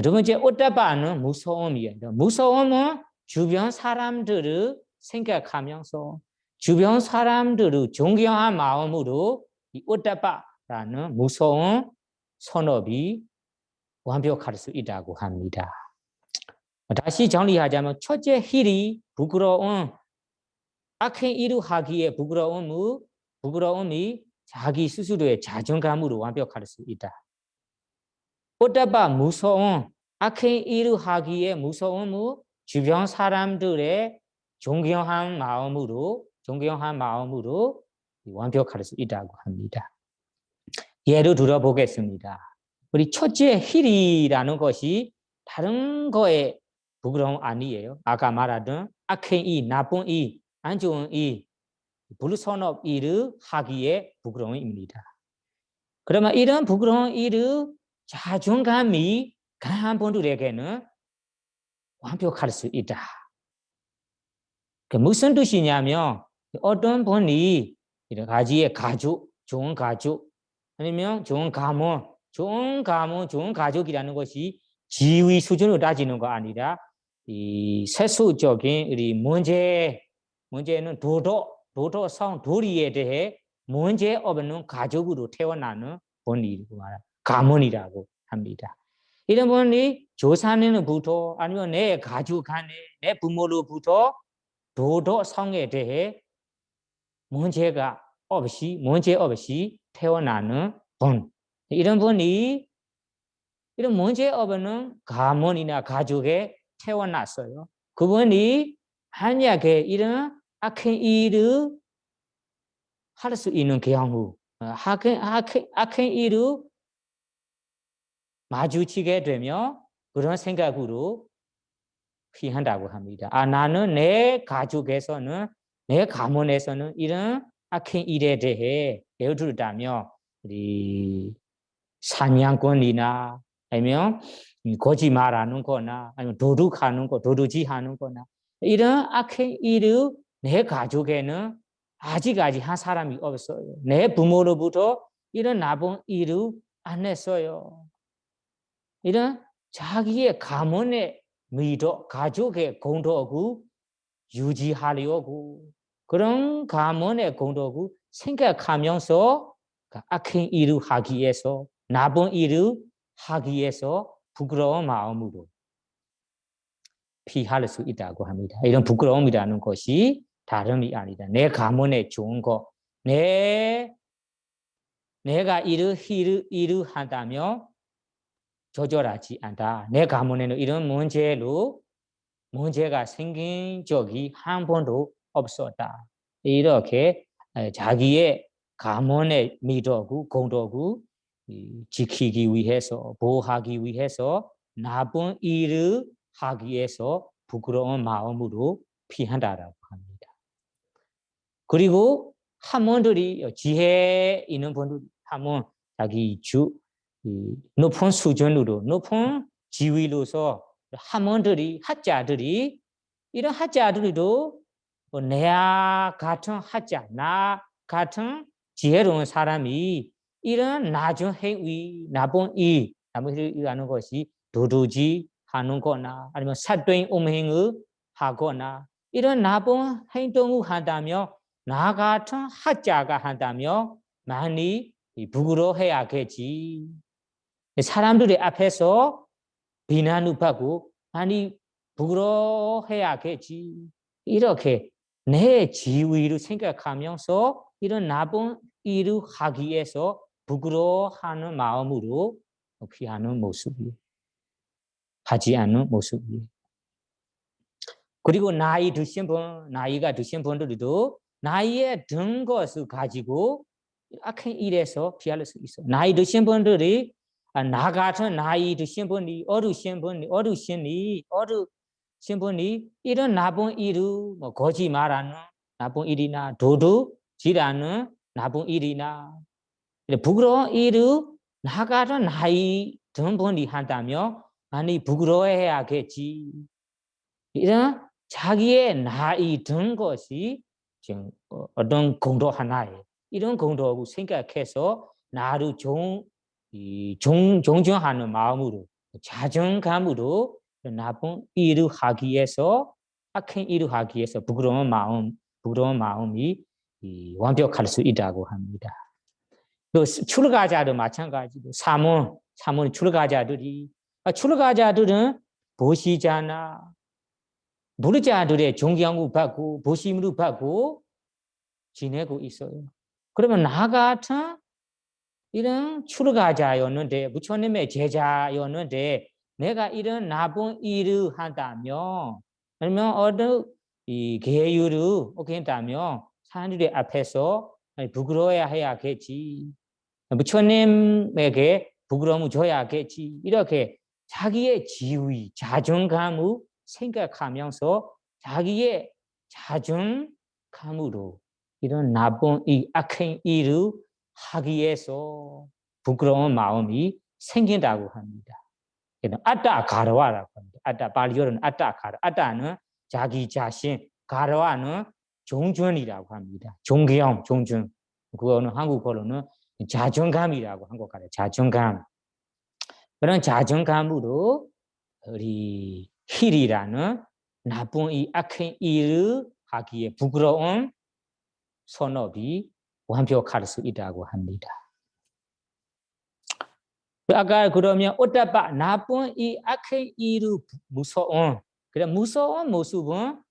두 번째, 오다바는 무서움이에요. 무서움은 주변 사람들을 생각하면서 주변 사람들을 존경한 마음으로 이 오다바라는 무서운 선업이 완벽할 수 있다고 합니다. 다시 정리하자면 첫째 힐이 부끄러움, 악행 일을 하기에 부끄러움이 자기 스스로의 자존감으로 완벽할 수 있다. 오다바 무서움, 악행 일을 하기에 무서움을 주변 사람들의 존경한 마음으로 완벽할 수 있다고 합니다. 예를 들어보겠습니다. 우리 첫째 힐이라는 것이 다른 거에 부끄러움 아니에요. 아까 말하던 악행 일, 나쁜 일, 안 좋은 일, 불선업 일을 하기에 부끄러움입니다. 그러면 이런 부끄러운 일을 자존감이 강한 분들에게는 완벽할 수 있다. 무슨 뜻이냐면 어떤 분이 여러 가지의 가족, 좋은 가족 아니면 좋은 가문, 좋은 가족이라는 것이 지위 수준으로 따지는 거 아니라 이 세수적인 우리 문제는 도덕성 도리에 대해 문제 없는 가족으로 태어나는 분이고 가문이라고 합니다. 이런 분이 조상으로부터 아니면 내 가족 간에 내 부모로부터 도덕성에 대해 문제 없이 태어나는 분. 이런 분이 이런 문제 없는 가문이나 가족에 태어났어요. 그분이 만약에 이런 악행 일을 할 수 있는 경우, 악행 일을 마주치게 되면 그런 생각으로 피한다고 합니다. 나는 내 가족에서는, 내 가문에서는 이런 악행 일에 대해 예를 들자면 우리 사냥꾼이나 아니면 거짓말하는 거나 아니면 도둑질하는 거나 이런 악행 일을 내 가족에는 아직까지 한 사람이 없어요. 내 부모로부터 이런 나쁜 일을 안 했어요. 이런 자기의 가문의 미덕, 가족의 공덕을 유지하려고 그런 가문의 공덕을 생각하면서 악행 일을 하기 위해서 나쁜 일을 하기 위해서 부끄러운 마음으로 피할 수 있다고 합니다. 이런 부끄러움이라는 것이 다름이 아니다. 내 가문에 좋은 거, 내가 일을 한다면 조절하지 않다. 내 가문에는 이런 문제가 생긴 적이 한 번도 없었다. 이렇게 자기의 가문의 미덕을 공덕을 지키기 위해서 보호하기 위해서 나쁜 일을 하기 위해서 부끄러운 마음으로 피한다라고 합니다. 그리고 한문들이 지혜 있는 분들 한문 자기 높은 수준으로 높은 지위로서 하몬들이 하자들이 이런 하자들도 내야 같은 하자 나 같은 지혜로운 사람이 이런 나중 행위 나쁜 이 하는 것이 도둑이 하는 거나 아니면 사도인 음행을 하거나 이런 나쁜 행동을 한다며 나 같은 하자가 한다며 많이 부끄러워해야겠지. 사람들의 앞에서 비난을 받고 많이 부끄러워해야겠지. 이렇게 내 지위를 생각하면서 이런 나쁜 일을 하기 위해서 부끄러워하는 마음으로 피하는 모습이 하지 않는 모습이. 그리고 나이가 드신 분들도 나이에 든 것을 가지고 악한 일에서 피할 수 있어. 나이 드신 분들이 나 같은 나이 드신 분이 어르신이 이런 나쁜 일을 뭐 거짓말하는 나쁜 일이나 도둑질하는 나쁜 일이나 부끄러운 일을 나 같은 나이 든 분이 한다며 많이 부끄러워해야겠지. 이런 자기의 나이 든 것이 지금 어떤 공도 하나예요. 이런 공도하고 생각해서 나를 존중하는 마음으로 자존감으로 나쁜 일을 하기 위해서 악한 일을 하기 위해서 부끄러운 마음이 완벽할 수 있다고 합니다. 또 출가자도 마찬가지로 사문 출가자들은 보시잖아. 무르자들의 존경을 받고 보심을 받고 지내고 있어요. 그러면 나 같은 이런 출가자였는데 부처님의 제자였는데 내가 이런 나쁜 일을 한다며 아니면 어떤 이 계율을 어긴다며 사람들의 앞에서 부끄러워야 해야겠지. 부처님에게 부끄러움을 줘야겠지. 이렇게 자기의 지위, 자존감을 생각하면서 자기의 자존감으로 이런 나쁜 이 악한 일을 하기 위해서 부끄러운 마음이 생긴다고 합니다. 아따 가르와라고 합니다. 아따 발리어는 아따 가르. 아따는 자기 자신, 가르와는 존중이라고 합니다. 존경, 존중. 그거는 한국어로는 자존감이라고 한국 가래. 자존감. 그런 자존감으로 우리 힐이라는 나쁜 이 악한 일을 하기에 부끄러운 선업이 완벽할 수 있다고 합니다. 아까 그러면 어따바 나쁜 이 악한 일을 무서운 그래 무서운 모습은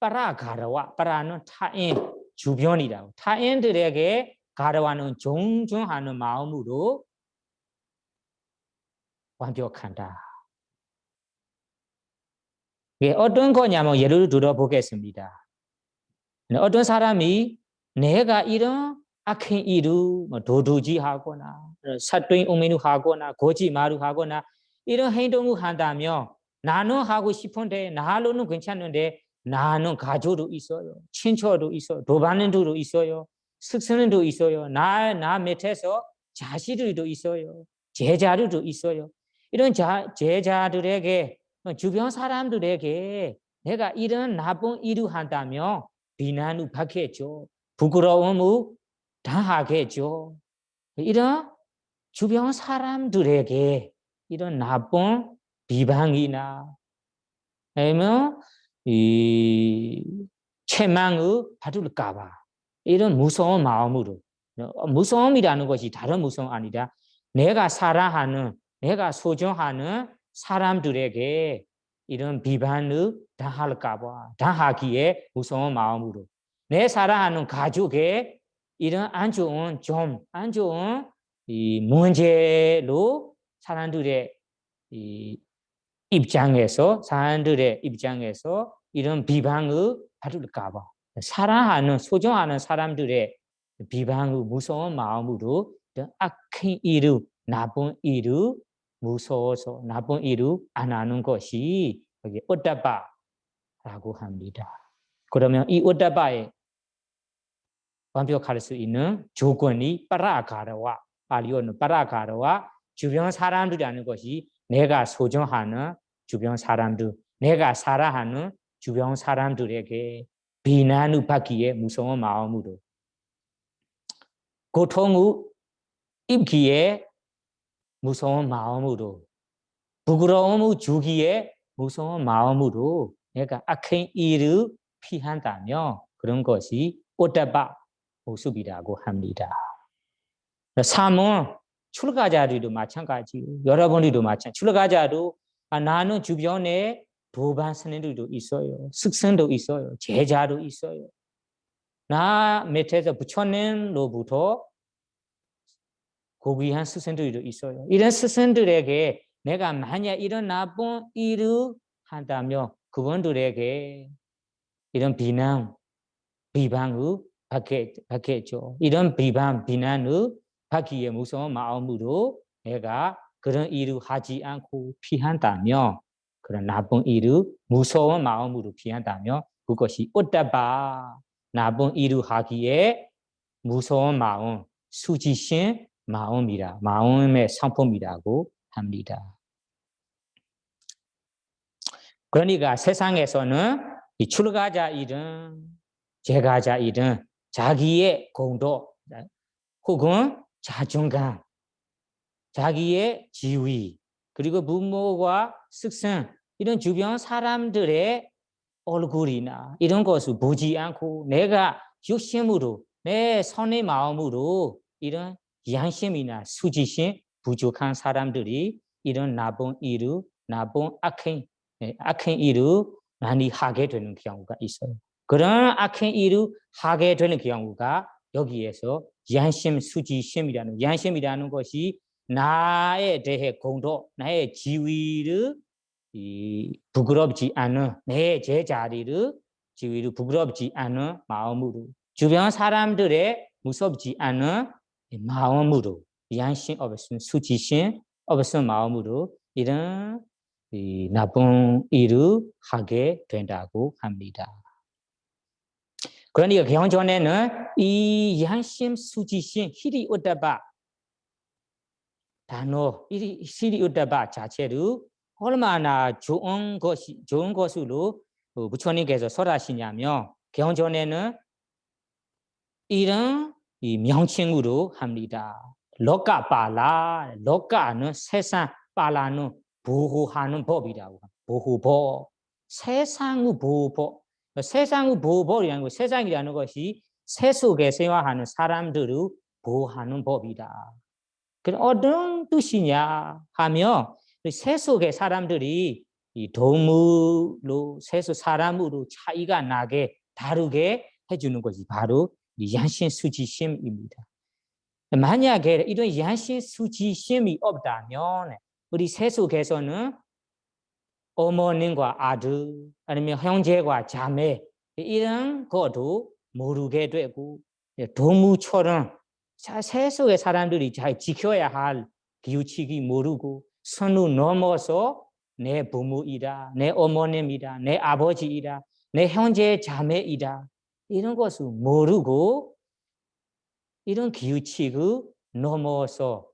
빠라가르와 빠라는 타인 주변이라고 타인들에게 가르와는 존중하는 마음으로 완벽한다. 어떤 거냐면 예를 들어 보겠습니다. 어떤 사람이 내가 이런 악한 일을 도둑질하거나 사또인 우민을 하거나 거짓말을 하거나 이런 행동을 한다면 나는 하고 싶은데 나로는 괜찮은데 나는 가족도 있어요. 친척도 있어요. 도반인도 있어요. 숙성도 있어요. 나 밑에서 자식들도 있어요. 제자들도 있어요. 이런 제자들에게 주변 사람들에게 내가 이런 나쁜 일을 한다면 비난을 받겠죠. 부끄러움을 당하겠죠. 이런 주변 사람들에게 이런 나쁜 비방이나 아니면 이 책망을 받을까봐 이런 무서운 마음으로 무서움이라는 것이 다른 무서움 아니라 내가 사랑하는 내가 소중하는 사람들에게 이런 비판을 당하기에 무서운 마음으로 내 사랑하는 가족에 이런 안 좋은 이 문제로 사람들의 입장에서 이런 비방을 받을까봐 사랑하는 소중하는 사람들의 비방을 무서운 마음으로 악한 일을 나쁜 일을 무서워서 나쁜 일을 안 하는 것이 여기 오따바라고 합니다. 그러면 이 오따바에 완벽할 수 있는 조건이 빠라가르와 발리어는 빠라가르와 주변 사람들이라는 것이 내가 소중하는 주변 사람들, 내가 살아하는 주변 사람들에게 비난을 받기에 무서운 마음으로, 고통을 입기에 무서운 마음으로, 부끄러움을 주기에 무서운 마음으로 내가 악한 일을 피한다면 그런 것이 오따바 모습이라고 합니다. 삶은 출가자들도 마찬가지요. 여러분들도 마찬가지. 출가자도 나는 주변에 도반 스님들도 있어요. 스승도 있어요. 제자도 있어요. 나 밑에서 부처님로부터 고귀한 스승들도 있어요. 이런 스승들에게 내가 만약 이런 나쁜 일을 한다면 그분들에게 이런 비난, 비방을 받겠죠. 이런 비난을 받기에 무서운 마음으로 내가 그런 일을 하지 않고 피한다면, 그런 나쁜 일을 무서운 마음으로 피한다면 그것이 오따바, 나쁜 일을 하기에 무서운 마음, 수지신 마음이라, 마음의 상품이라고 합니다. 그러니까 세상에서는 이 출가자이든 제가자이든 자기의 공도 혹은 자존감, 자기의 지위, 그리고 부모와 스승, 이런 주변 사람들의 얼굴이나 이런 것을 보지 않고 내가 욕심으로, 내 선의 마음으로 이런 양심이나 수지심 부족한 사람들이 이런 나쁜 일을, 나쁜 악한 일을 많이 하게 되는 경우가 있어요. 그런 악한 일을 하게 되는 경우가 여기에서 양심, 수지심이라는, 양심이라는 것이 나에 대해 공도, 나의 지위를 부끄럽지 않은, 내 제자리를 지위를 부끄럽지 않은 마음으로, 주변 사람들의 무섭지 않은 마음으로, 양심 없은 수지심 없은 마음으로 이런 나쁜 일을 하게 된다고 합니다. 그러니까 경전에는 이 양심, 수지심, 히리우다바 단어, 히리우다바 자체를 얼마나 좋은 것으로 부처님께서 설하시냐면 경전에는 이런 명칭으로 합니다. 럭가빨라, 럭가는 세상, 빨라는 보호하는 법이라고 합니다. 보호법, 세상의 보호법. 세상의 보호법이라는 것, 세상이라는 것이 세속에 생활하는 사람들을 보호하는 법이다. 그럼 어떤 뜻이냐 하면 세속의 사람들이 이 동물로, 세속 사람으로 차이가 나게 다르게 해주는 것이 바로 양심 수지심입니다. 만약에 이런 양심 수지심이 없다면 우리 세속에서는 어머님과 아들, 아니면 형제과 자매 이런 것도 모르게 되고, 동물처럼 세속의 사람들이 잘 지켜야 할 규칙이 모르고 선을 넘어서 내 부모이다, 내 어머님이다, 내 아버지이다, 내 형제 자매이다 이런 것을 모르고 이런 규칙을 넘어서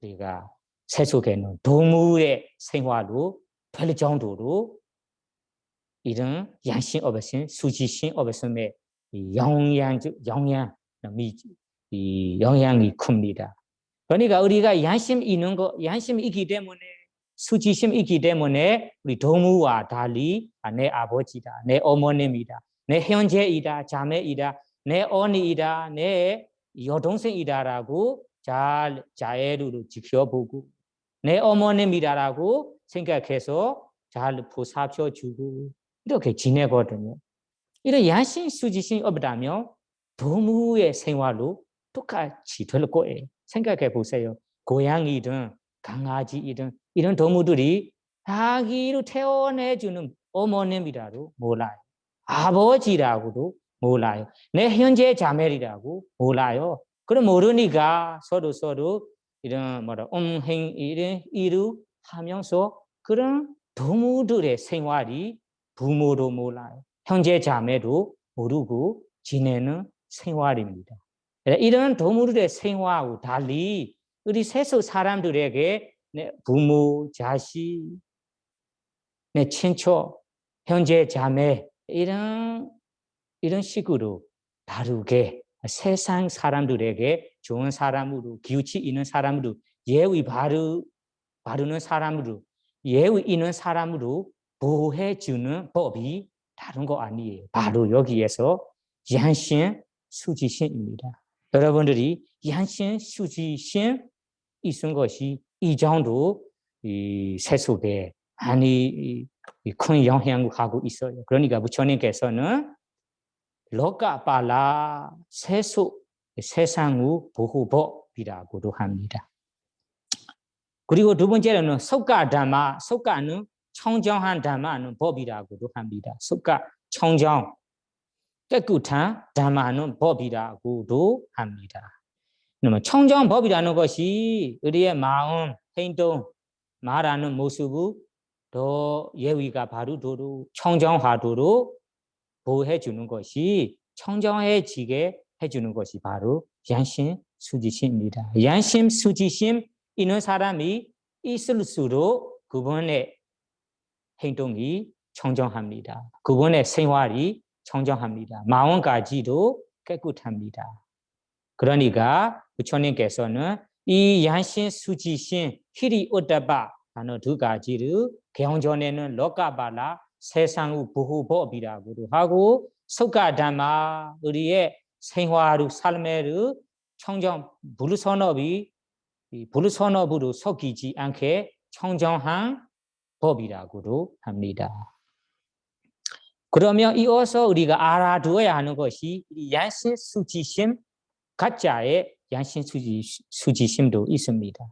우리가 세속에는 동물의 생활로 될 정도로 이런 양심 없으신, 수지심 없음의 영향이 큽니다. 그러니까 우리가 양심 있는 거, 양심이 있기 때문에, 수지심이 있기 때문에 우리 동무와 달리 내 아버지다, 내 어머님이다, 내 형제이다, 자매이다, 내 언니이다, 내 여동생이다라고 잘 자애로 지켜보고, 내 어머님이다라고 생각해서 잘 보살펴주고 이렇게 지내거든요. 이런 양심, 수지심이 없다면 동무의 생활로 똑같이 될 거예요. 생각해 보세요. 고양이든 강아지이든 이런 동물들이 아기를 태어내주는 어머님이라도 몰라요. 아버지라고도 몰라요. 내 현재 자매이라고 몰라요. 그럼 모르니까 서로 이런 이런 일을 하면서 그런 동물들의 생활이 부모도 몰라요. 형제 자매도 모르고 지내는 생활입니다. 이런 동물들의 생활하고 달리 우리 세속 사람들에게 부모, 자식, 내 친척, 형제, 자매 이런 식으로 다르게 세상 사람들에게 좋은 사람으로 기우치 있는 사람으로 예의 바르는 사람으로 예의 있는 사람으로 보호해 주는 법이 다른 거 아니에요. 바로 여기에서 양심 수지심입니다. 여러분들이 양심 수지심 있은 것이 이 정도 이 세속에 많이 큰 영향을 하고 있어요. 그러니까 부처님께서는 로가발라 세상의 보호법이라고도 합니다. 그리고 두 번째로는 속가 담마, 속가는 청정한 담마는 법이라고도 합니다. 속가 청정, 깨끗한 담마는 법이라고도 합니다. 그러면 청정법이라는 것이 우리의 마음, 행동, 말하는 모습을 더 예의가 바르도록 청정하도록 보호해 주는 것이 청정해지게 해주는 것이 바로 양심 수지심입니다. 양심 수지심 있는 사람이 있을수록 그분의 행동이 청정합니다. 그분의 생활이 청정합니다. 마음까지도 깨끗합니다. 그러니까 부처님께서는 이 양심 수지심 히리 우따바 하는 두 가지를 개헌전에는 로가발라 세상의 보호법이라고도 하고 속가담마 우리의 생활의 삶의 청정 불선업으로 섞이지 않게 청정한 법이라고도 합니다. 그러면 이어서 우리가 알아두어야 하는 것이 양심 수지심 가짜의 양심 수지심도 있습니다.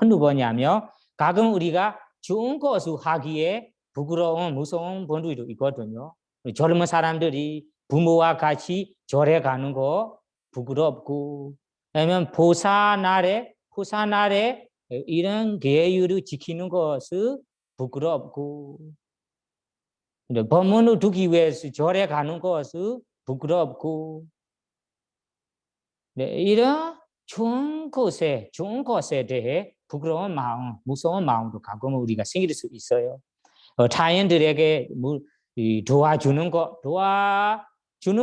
어느 거냐면 가끔 우리가 좋은 것을 하기에 부끄러운 무서운 분들도 있거든요. 젊은 사람들이 부모와 같이 절에 가는 거 부끄럽고 아니면 보사날에 이런 계율을 지키는 것을 부끄럽고 법문을 듣기 위해서 절에 가는 것을 부끄럽고 네, 이런 좋은 것에 대해 부끄러운 마음, 무서운 마음도 가끔 우리가 생길 수 있어요. 타인들에게 도와주는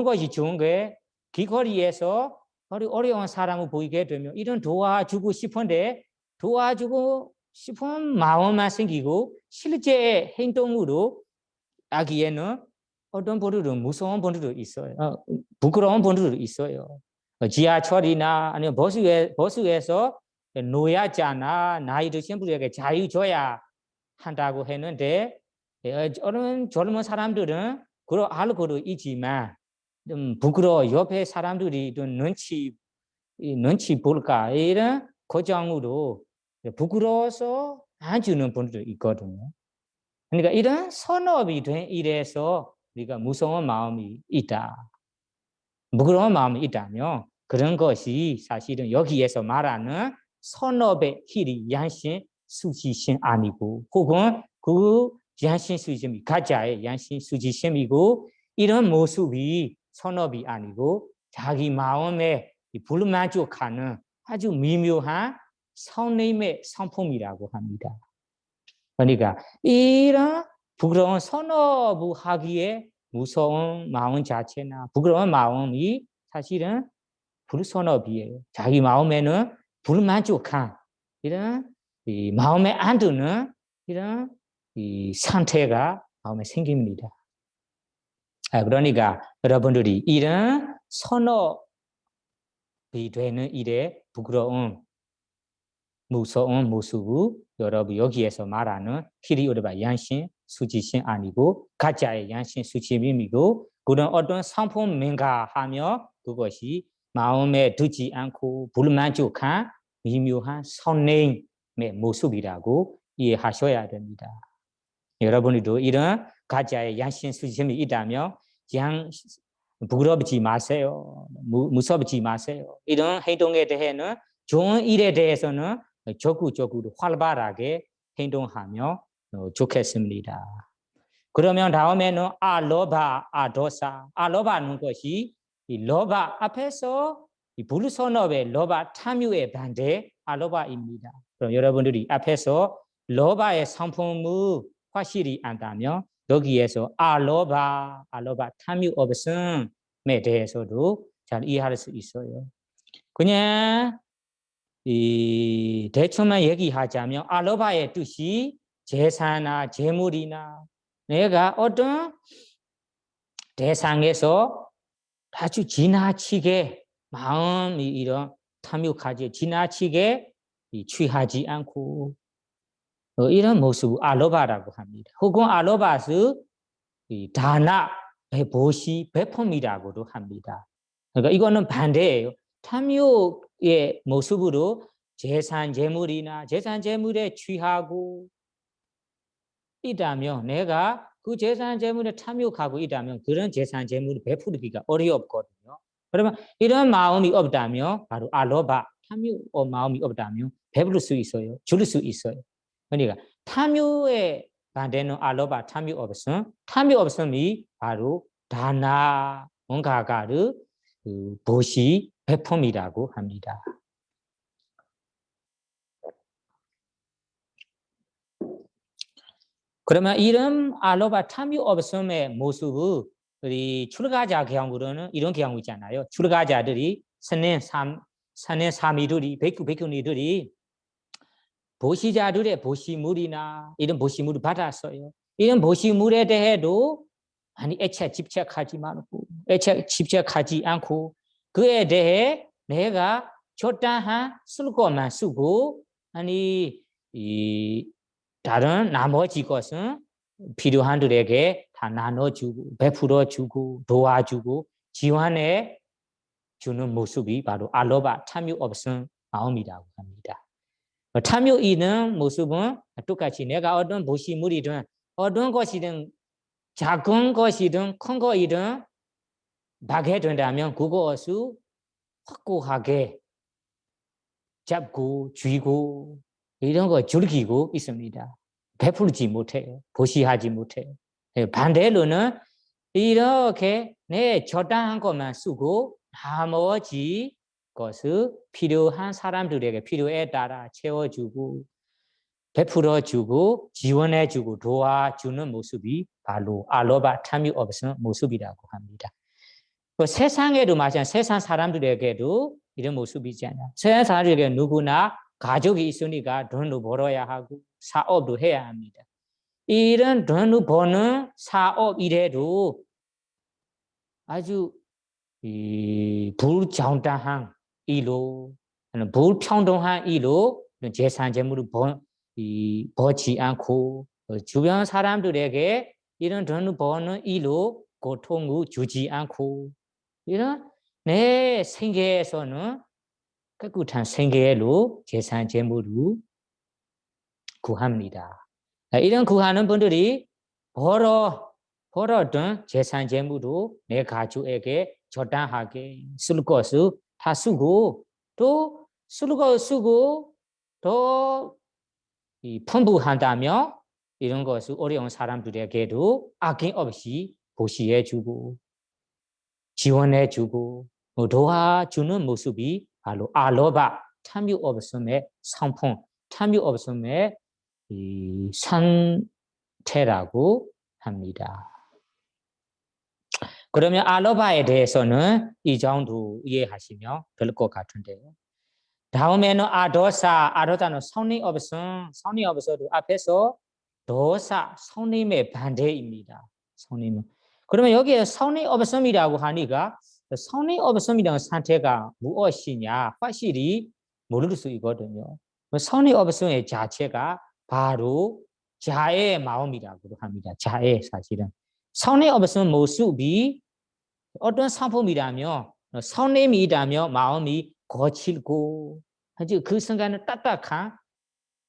것이 좋은 게 길거리에서 어려운 사람을 보이게 되면 이런 도와주고 싶은데 도와주고 싶은 마음만 생기고 실제 행동으로 하기에는 어떤 분들은 무서운 분들도 있어요. 부끄러운 분들도 있어요. 지하철이나 아니면 버스에서 노약자나 나이 드신 분들에게 자유 줘야 한다고 했는데 어른 젊은 사람들은 그걸 알고도 있지만 좀 부끄러워 옆에 사람들이 좀 눈치 볼까 이런 고정으로 부끄러워서 안 주는 분들도 있거든요. 그러니까 이런 선업이 된 일에서 우리가 무서운 마음이 있다. 부끄러운 마음이 있다면 그런 것이 사실은 여기에서 말하는 선업의 hil이 양심 수지심 아니고 혹은 그 양심 수지심이 가짜의 양심 수지심이고 이런 모습이 선업이 아니고 자기 마음에 불만족하는 아주 미묘한 성님의 성품이라고 합니다. 그러니까 이런 부끄러운 선업을 하기에 무서운 마음 자체나 부끄러운 마음이 사실은 불선업이에요. 자기 마음에는 불만족한 이런 마음에 안 드는 이런 상태가 마음에 생깁니다. 그러니까 여러분들이 이런 선업이 되는 일에 부끄러운 무서운 모습을 여러분 여기에서 말하는 히리오르바 양심 수지심 아니고 가짜의 양심 수지심이고 그런 어떤 상품 맹가하며 그것이 마음에 들지 않고 불만족한 미묘한 선행의 모습이라고 이해하셔야 됩니다. 여러분들도 이런 가짜의 양심 수지심이 있다면 부끄럽지 마세요. 무섭지 마세요. 이런 행동에 대해서는 좋은 일에 대해서는 적극적으로 활발하게 행동하며 좋겠습니다. 그러면 다음에는 아로바, 아도사. 아로바는 것이 이 로바 앞에서 이 불선업의 로바 탐유의 반대 아로바입니다. 그럼 여러분들이 앞에서 로바의 상품을 확실히 안다면 여기에서 알로바 탐욕 없음에 대해서도 잘 이해할 수 있어요. 그냥 이 대충만 얘기하자면 알로바의 뜻이 재산이나 재물이나 내가 어떤 대상에서 아주 지나치게 마음이 이런 탐욕하지 지나치게 취하지 않고 이런 모습을 알로바라고 합니다. 혹은 알로바스 다나 보시 배품이라고도 합니다. 그러니까 이거는 반대예요. 탐욕의 모습으로 재산 재물이나 재산 재물에 취하고 있다면 내가 그 재산 재물에 탐욕하고 있다면 그런 재산 재물을 베풀기가 어렵거든요. 그러면 이런 마음이 없다면 바로 알로바 탐욕 마음이 없다면 베풀 수 있어요. 줄 수 있어요. 그러니까 탐욕의 반대는 알로바 탐욕 없음이 바로 다나 뭔가가를 보시 배품이라고 합니다. 그러면 이런 알로바 탐욕 없음의 모습을 우리 출가자 경우로는 이런 경우 있잖아요. 출가자들이 선행삼이들이 백구니들이 보시자들의 보시물이나 이런 보시물을 받았어요. 이런 보시물에 대해도 아니 애착 집착하지 않고 그에 대해 내가 적당한 쓸 것만 쓰고 아니 이 다른 나머지 것은 필요한 들에게 다 나눠주고 베풀어주고 도와주고 지원해 주는 모습이 바로 알로바 탐욕 없음 마음이라고 합니다. 탐욕 있는 모습은 똑같이 내가 어떤 보시물이든 어떤 것이든 작은 것이든 큰 것이든 받게 된다면 그것을 확고하게 잡고 쥐고 이런 거 즐기고 있습니다. 베풀지 못해요. 보시하지 못해요. 반대로는 이렇게 내 적당한 것만 쓰고 나머지 것을 필요한 사람들에게 필요에 따라 채워주고 베풀어주고 지원해주고 도와주는 모습이 바로 알로바 탐욕 없음 모습이라고 합니다. 세상에도 마찬가지로 세상 사람들에게도 이런 모습이 있잖아요. 세상 사람들에게 누구나 가족이 있으니까 돈을 벌어야 하고 사업도 해야 합니다. 이런 돈을 버는 사업이래도 아주 불정당한 일로 불평등한 일로 재산 재물을 버지 않고 주변 사람들에게 이런 돈을 버는 일로 고통을 주지 않고 이런 내 생계에서는 깨끗한 생계로 재산 재물을 구합니다. 이런 구하는 분들이 벌어둔 재산 재물로 내 가족에게 적당하게 쓸 것을 다 쓰고 또 쓸 거 쓰고 더 풍부한다며 이런 것을 어려운 사람들에게도 아낌없이 보시해주고 지원해주고 도와주는 모습이 바로 알로바 탐욕 없음의 상품, 탐욕 없음의 상태라고 합니다. 그러면 알로바에 대해서는 이 정도 이해하시면 될 것 같은데요. 다음에는 아도사는 성림 없어도 앞에서 도사, 성림의 반대입니다. 성림은. 그러면 여기에 성림 없음이라고 하니까 성림 없음이라는 상태가 무엇이냐 확실히 모를 수 있거든요. 성림 없음의 자체가 바로 자의 마음이라고 합니다. 자의 사실은. 성림 없음 모습이 어떤 상품이라면 성림이 있다면 마음이 거칠고 아주 그 순간은 딱딱한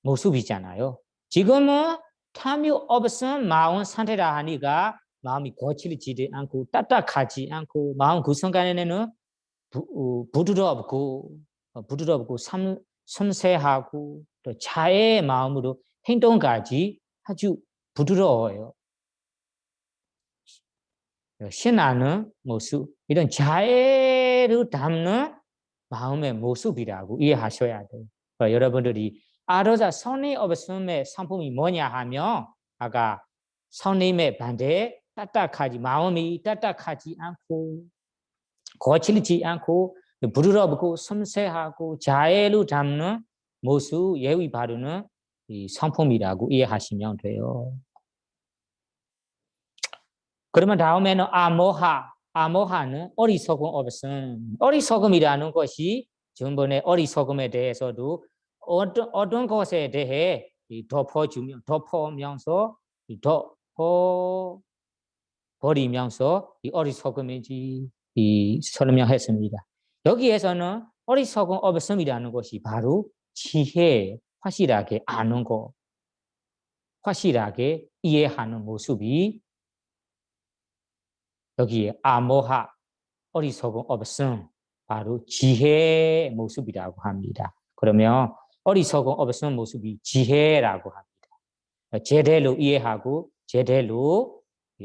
모습이잖아요. 지금은 탐욕 없음 마음 상태라 하니까 마음이 거칠지도 않고 딱딱하지 않고 마음 그 순간에는 부드럽고 섬세하고 또 자의 마음으로 행동까지 아주 부드러워요. 신하는 모습, 이런 자애를 담는 마음의 모습이라고 이해하셔야 돼요. 여러분들이 아로자 성림 없음의 상품이 뭐냐 하면 아까 성님의 반대 따딱하지 마음이 따딱하지 않고 거칠지 않고 부드럽고 섬세하고 자애로 담는 모습 예의 바르는 이 성품이라고 이해하시면 돼요. 그러면 다음에는 아모하는 어리석음 없음. 어리석음이라는 것이 전번에 어리석음에 대해서도 어떤 것에 대해 덮어주면서 덮어버리면서 이 어리석음인지 설명했습니다. 여기에서는 어리석음 없음이라는 것이 바로 지혜, 확실하게 아는 것, 확실하게 이해하는 모습이 여기에 아모하, 어리석음 없음, 바로 지혜의 모습이라고 합니다. 그러면 어리석음 없음 모습이 지혜라고 합니다. 제대로 이해하고 제대로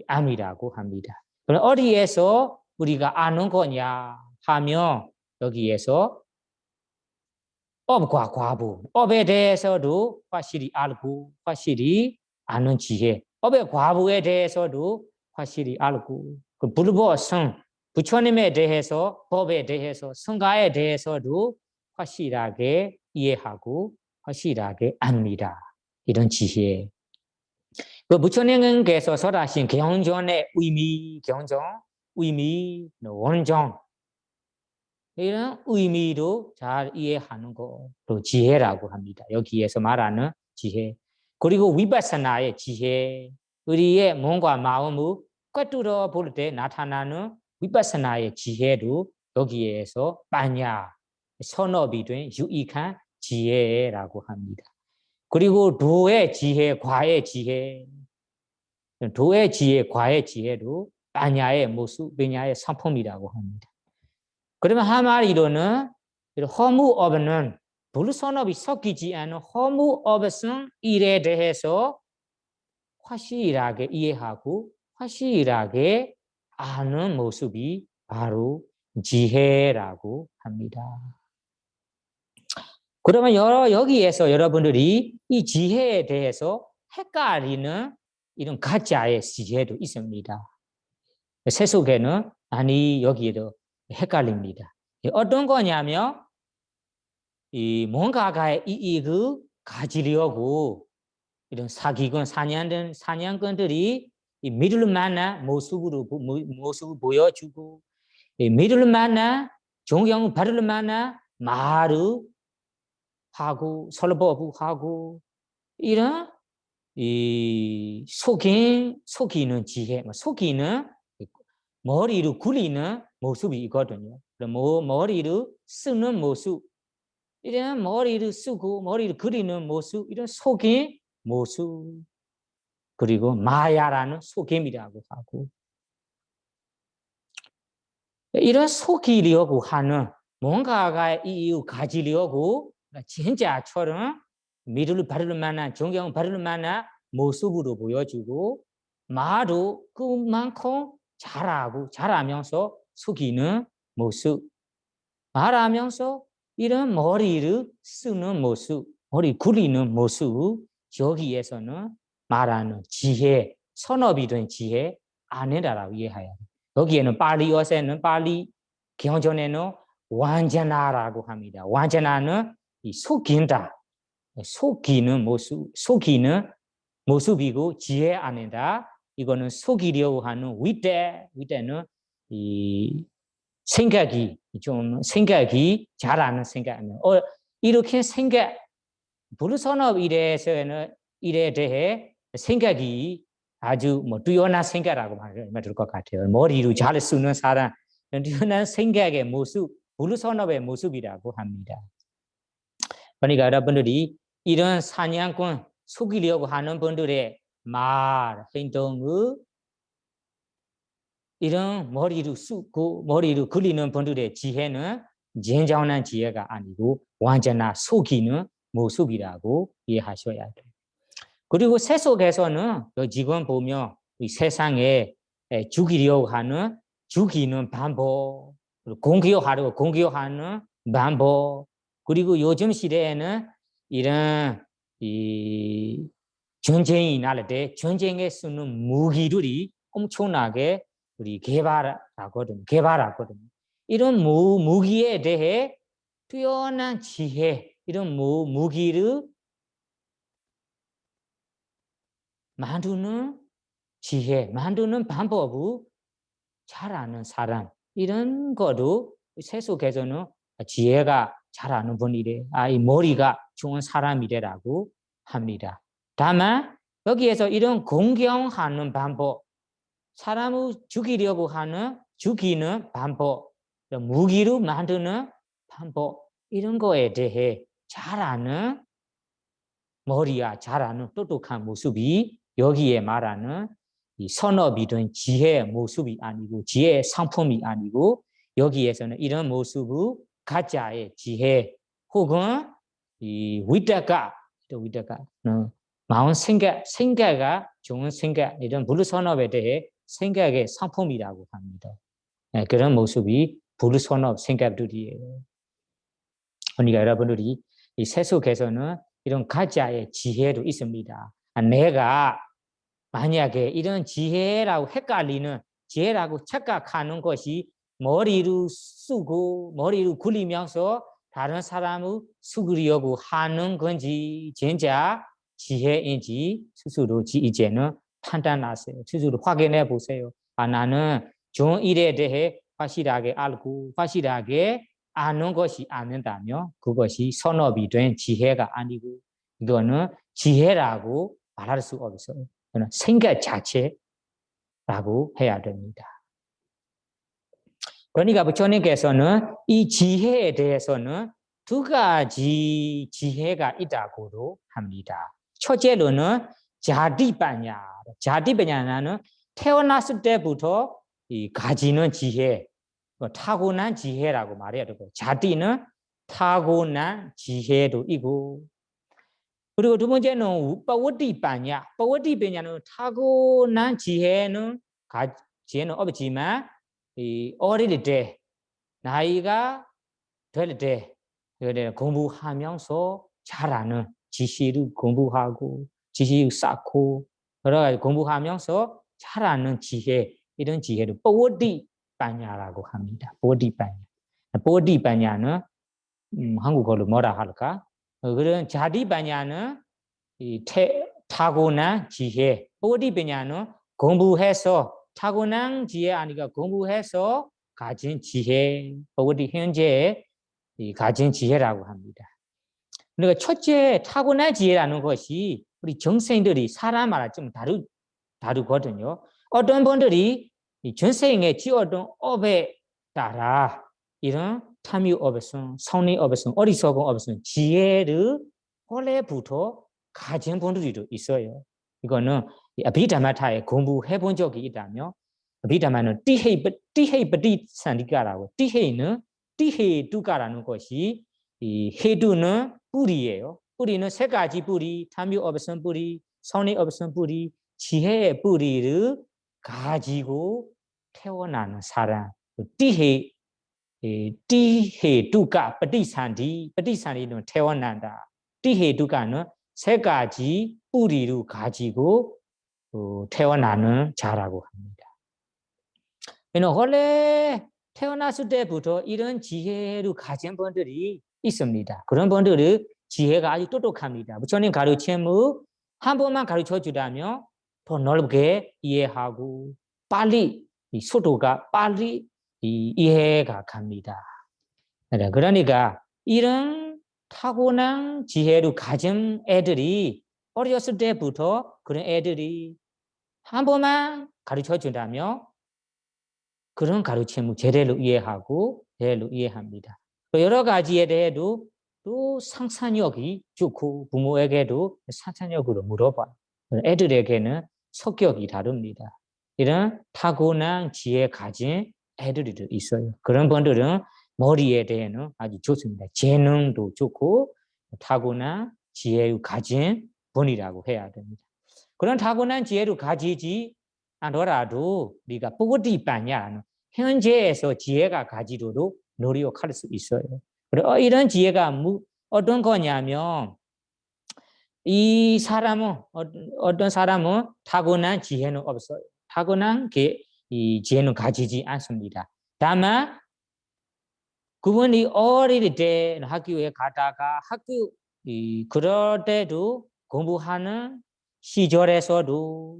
암이라고 합니다. 그럼 어디에서 우리가 아는 거냐 하면 여기에서 업과 과부, 업에 대해서도 확실히 알고 확실히 아는 지혜, 업의 과부에 대해서도 확실히 알고 그 불보성, 부처님에 대해서 법에 대해서 성가에 대해서도 확실하게 이해하고 확실하게 압니다. 이런 지혜. 그 부처님께서 설하신 경전의 의미, 경전, 의미, 원정 이런 의미도 잘 이해하는 것도 지혜라고 합니다. 여기에서 말하는 지혜. 그리고 위파사나의 지혜. 우리의 몸과 마음을 꿰뚫어 볼 때 나타나는 위파사나의 지혜도 여기에서 빠냐, 선업이 된 유익한 지혜라고 합니다. 그리고 도의 지혜, 과의 지혜. 도의 지혜, 과의 지혜도 빠냐의 모습, 빠냐의 성품이라고 합니다. 그러면 한마디로는 허무 없는 불선업이 섞이지 않은 허무 없은 일에 대해서 확실하게 이해하고 확실하게 아는 모습이 바로 지혜라고 합니다. 그러면 여기에서 여러분들이 이 지혜에 대해서 헷갈리는 이런 가짜의 지혜도 있습니다. 세속에는 아니 여기에도 헷갈립니다. 어떤 거냐면 이 뭔가의 이익을 가지려고 이런 사기꾼 사냥꾼들이 이 믿을 만한 모습을 보여주고 믿을 만한 존경을 받을 만한 말을 하고 설법하고 이런 이 속이는 지혜, 속이는 머리를 굴리는 모습이 있거든요. 머리를 쓰는 모습, 이런 머리를 쓰고 머리를 그리는 모습, 이런 속임 모습, 그리고 마야라는 속임이라고 하고 이런 속이려고 하는 뭔가가 이유 가지려고 진짜처럼 믿을 받을 만한 존경을 받을 만한 모습으로 보여주고 말도 그만큼 잘하면서 속이는 모습, 말하면서 이런 머리를 쓰는 모습, 머리 굴리는 모습, 여기에서는 말하는 지혜, 선업이 된 지혜 아니라고 이해해야 돼요. 여기에는 빨리 요새는 빨리 경전에는 완전하라고 합니다. 완전하는 이 속인다, 속이는 모습이고 지혜 아니다. 이거는 속이려고 하는 위대는 이 생각이 잘하는 생각이면 이렇게 불선업 일에 대해 생각이 아주 뛰어난 생각이라고 말하면 될 것 같아요. 머리로 잘 쓰는 사람, 뛰어난 생각의 모습, 불선업의 모습이라고 합니다. 그러니까 여러분들이 이런 사냥꾼 속이려고 하는 분들의 말, 행동을 이런 머리를 쑤고 머리를 굴리는 분들의 지혜는 진정한 지혜가 아니고 완전한 속이는 모습이라고 이해하셔야 돼요. 그리고 세속에서는 지금 보면 이 세상에 죽이려고 하는 죽이는 방법, 공격하려고 공격하는 방법, 그리고 요즘 시대에는 이런 이 전쟁이 날 때 전쟁에 쓰는 무기들이 엄청나게 우리 개발하거든요. 이런 무기에 대해 뛰어난 지혜, 이런 무기를 만드는 지혜, 만드는 방법을 잘 아는 사람, 이런 것도 세속에서는 지혜가 잘 아는 분이래. 이 머리가 좋은 사람이래라고 합니다. 다만 여기에서 이런 공경하는 방법, 사람을 죽이려고 하는 죽이는 방법, 무기로 만드는 방법, 이런 거에 대해 잘 아는 머리야 잘 아는 똑똑한 모습이 여기에 말하는 이 선업이든 지혜의 모습이 아니고 지혜의 상품이 아니고 여기에서는 이런 모습을 가짜의 지혜 혹은 이 위대가 마음 생각가 좋은 생각 이런 부르 선업에 대해 생각의 상품이라고 합니다. 그런 모습이 부르 선업 생각들이에요. 그러니까 여러분들이 이 세속에서는 이런 가짜의 지혜도 있습니다. 내가 만약에 이런 지혜라고 헷갈리는 지혜라고 착각하는 것이 머리를 쓰고 머리를 굴리면서 다른 사람을 속이려고 하는 건지 진짜 지혜인지 스스로 이제는 판단하세요. 스스로 확인해 보세요. 나는 좋은 일에 대해 확실하게 알고 확실하게 아는 것이 아는다면 그것이 선업이 된 지혜가 아니고 이거는 지혜라고 말할 수 없어요. 그건 생각 자체라고 해야 됩니다. 그러니까 부처님께서는 이 지혜에 대해서는 두 가지 지혜가 있다고도 합니다. 첫째로는 자디ปัญญา. 자디ปัญญา는 태어났을 때부터 이 가지는 지혜, 타고난 지혜라고 말해야 되고 자디는 타고난 지혜도 있고 그리고 두 번째는 빠워디ปัญญา. 빠워디ปัญญา는 타고난 지혜는 없지만 이 어릴 때 나이가 될 때 공부하면서 잘 아는 지식을 공부하고 지식을 쌓고 여러 가지 공부하면서 잘 아는 지혜 이런 지혜를 빠워디ปัญญา라고 합니다. 빠워디ปัญญา. 빠워디ปัญญา는 한국어로 뭐라 할까? 그런 자디ปัญญา는 이 타고난 지혜, 빠워디ปัญญา는 공부해서 타고난 지혜 아니가 공부해서 가진 지혜, 빠워디 현재 가진 지혜라고 합니다. 그러니까 첫째 타고난 지혜라는 것이 우리 정생들이 사람마다 좀 다르거든요. 어떤 분들이 전생에 지었던 업에 따라 이런 탐욕업에서 성리업에서 어리석은 업에서 지혜를 원래부터 가진 분들도 있어요. 이거는 아비담마타에 공부해 본 적이 있다면 아비담마는 띠헤이ปฏิ산디까라고 띠헤이는 띠헤두까라는 것이 이 헤두는 뿌리예요. 뿌리는 세 가지 뿌리, 탐욕업에서 뿌리, 성리업에서 뿌리, 지혜의 뿌리를 가지고 태어나는 사람. 띠헤두가ปฏิ산디는 태어난다. 띠헤두가는 세 가지 뿌리를 가지고 태어나는 자라고 합니다. 원래 태어났을 때부터 이런 지혜를 가진 분들이 있습니다. 그런 분들은 지혜가 아주 똑똑합니다. 부처님 가르침을 한 번만 가르쳐 주다면 더 넓게 이해하고 빨리 속도가 빨리 이해가 갑니다. 그러니까 이런 타고난 지혜를 가진 애들이 어렸을 때부터 그런 애들이 한 번만 가르쳐 준다면 그런 가르침을 제대로 이해하고 제대로 이해합니다. 또 여러 가지에 대해도 또 상상력이 좋고 부모에게도 상상력으로 물어봐. 애들에게는 성격이 다릅니다. 이런 타고난 지혜 가진 애들이 있어요. 그런 분들은 머리에 대해는 아주 좋습니다. 재능도 좋고 타고난 지혜를 가진 분이라고 해야 됩니다. 그런 타고난 지혜를 가지지 않더라도 우리가 빠워디ปัญญา는 현재에서 지혜가 가지도록 노력할 수 있어요. 그리고 이런 지혜가 어떤 거냐면 이 사람은 어떤 사람은 타고난 지혜는 없어요. 타고난 이 지혜는 가지지 않습니다. 다만 그분이 어릴 때 학교에 가다가 그럴 때도 공부하는 시절에서도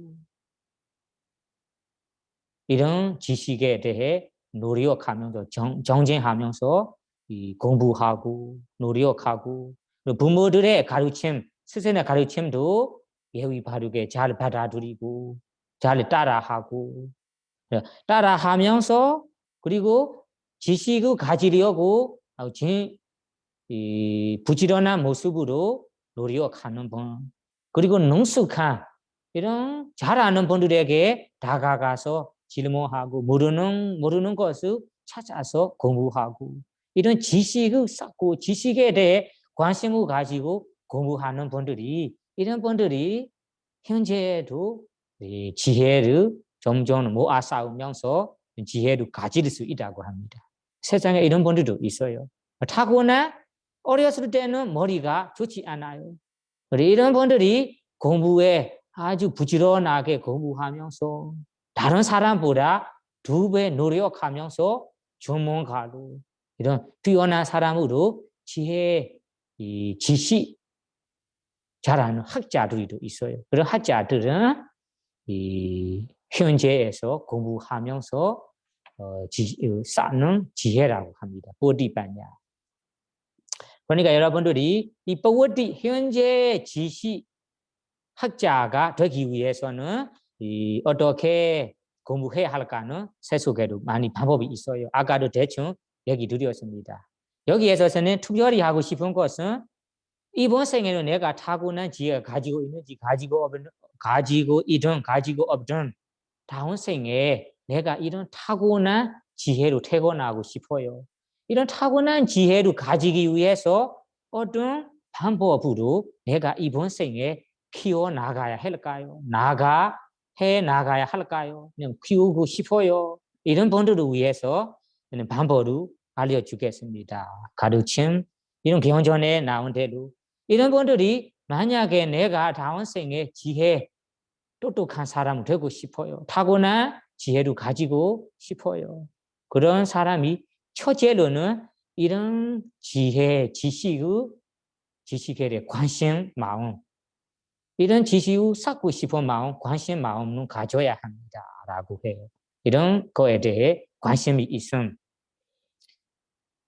이런 지식에 대해 노력하면서 정진하면서 공부하고 노력하고 부모들의 가르침, 스승의 가르침도 예의 바르게 잘 받아들이고 잘 따라하면서 그리고 지식을 가지려고 부지런한 모습으로 노력하는 분, 그리고 능숙한 이런 잘 아는 분들에게 다가가서 질문하고 모르는 것을 찾아서 공부하고 이런 지식을 쌓고 지식에 대해 관심을 가지고 공부하는 분들이 이런 분들이 현재에도 지혜를 점점 모아 쌓으면서 지혜를 가질 수 있다고 합니다. 세상에 이런 분들도 있어요. 타고난 어렸을 때는 머리가 좋지 않아요. 이런 분들이 공부에 아주 부지런하게 공부하면서 다른 사람보다 2배 노력하면서 전문가로 이런 뛰어난 사람으로 지식 잘하는 학자들도 있어요. 그런 학자들은 현재에서 공부하면서 쌓는 지혜라고 합니다. 보디바냐. 그러니까 여러분들이 이 버워디 현재 지식 학자가 되기 위해서는 어떻게 공부해야 할까는 세속에도 많이 방법이 있어요. 아까도 대충 얘기 드렸습니다. 여기에서는 특별히 하고 싶은 것은 이번 생에는 내가 타고난 지혜가 가지고 있는지 가지고 없든 다음 생에 내가 이런 타고난 지혜로 태어나고 싶어요. 이런 타고난 지혜를 가지기 위해서 어떤 방법으로 내가 이번 생에 키워나가야 할까요? 나가야 할까요? 그냥 키우고 싶어요. 이런 분들을 위해서 방법을 알려주겠습니다. 가르침, 이런 경전에 나온 대로 이런 분들이 만약에 내가 다음 생에 똑똑한 사람 되고 싶어요. 타고난 지혜를 가지고 싶어요. 그런 사람이 첫째로는 이런 지식에 관심 마음, 이런 지식을 쌓고 싶은 마음, 관심 마음은 가져야 합니다라고 해요. 이런 거에 대해 관심이 있음.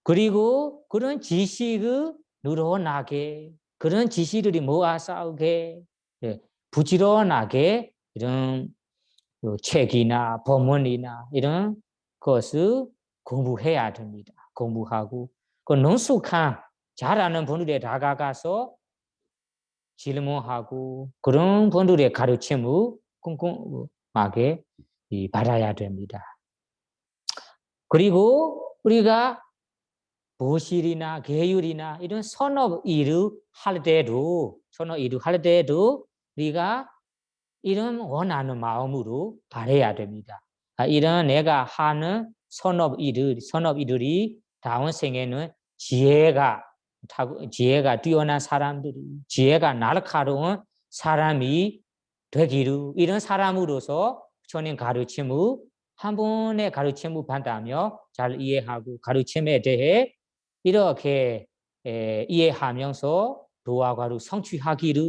그리고 그런 지식을 늘어나게, 그런 지식들이 모아 쌓게, 부지런하게 이런 책이나 법문이나 이런 것을 공부해야 됩니다. 공부하고 그 능숙한 잘하는 분들에 다가가서 질문하고 그런 분들의 가르침을 꼼꼼하게 받아야 됩니다. 그리고 우리가 보실이나 계율이나 이런 선업 일을 할 때도 우리가 이런 원하는 마음으로 바라야 됩니다. 이런 내가 하는 선업이들이 다음 생에는 지혜가 뛰어난 사람들이, 지혜가 날카로운 사람이 되기를, 이런 사람으로서 부처님 가르침을 한 번의 가르침을 받다며 잘 이해하고 가르침에 대해 이렇게 이해하면서 도화과를 성취하기를,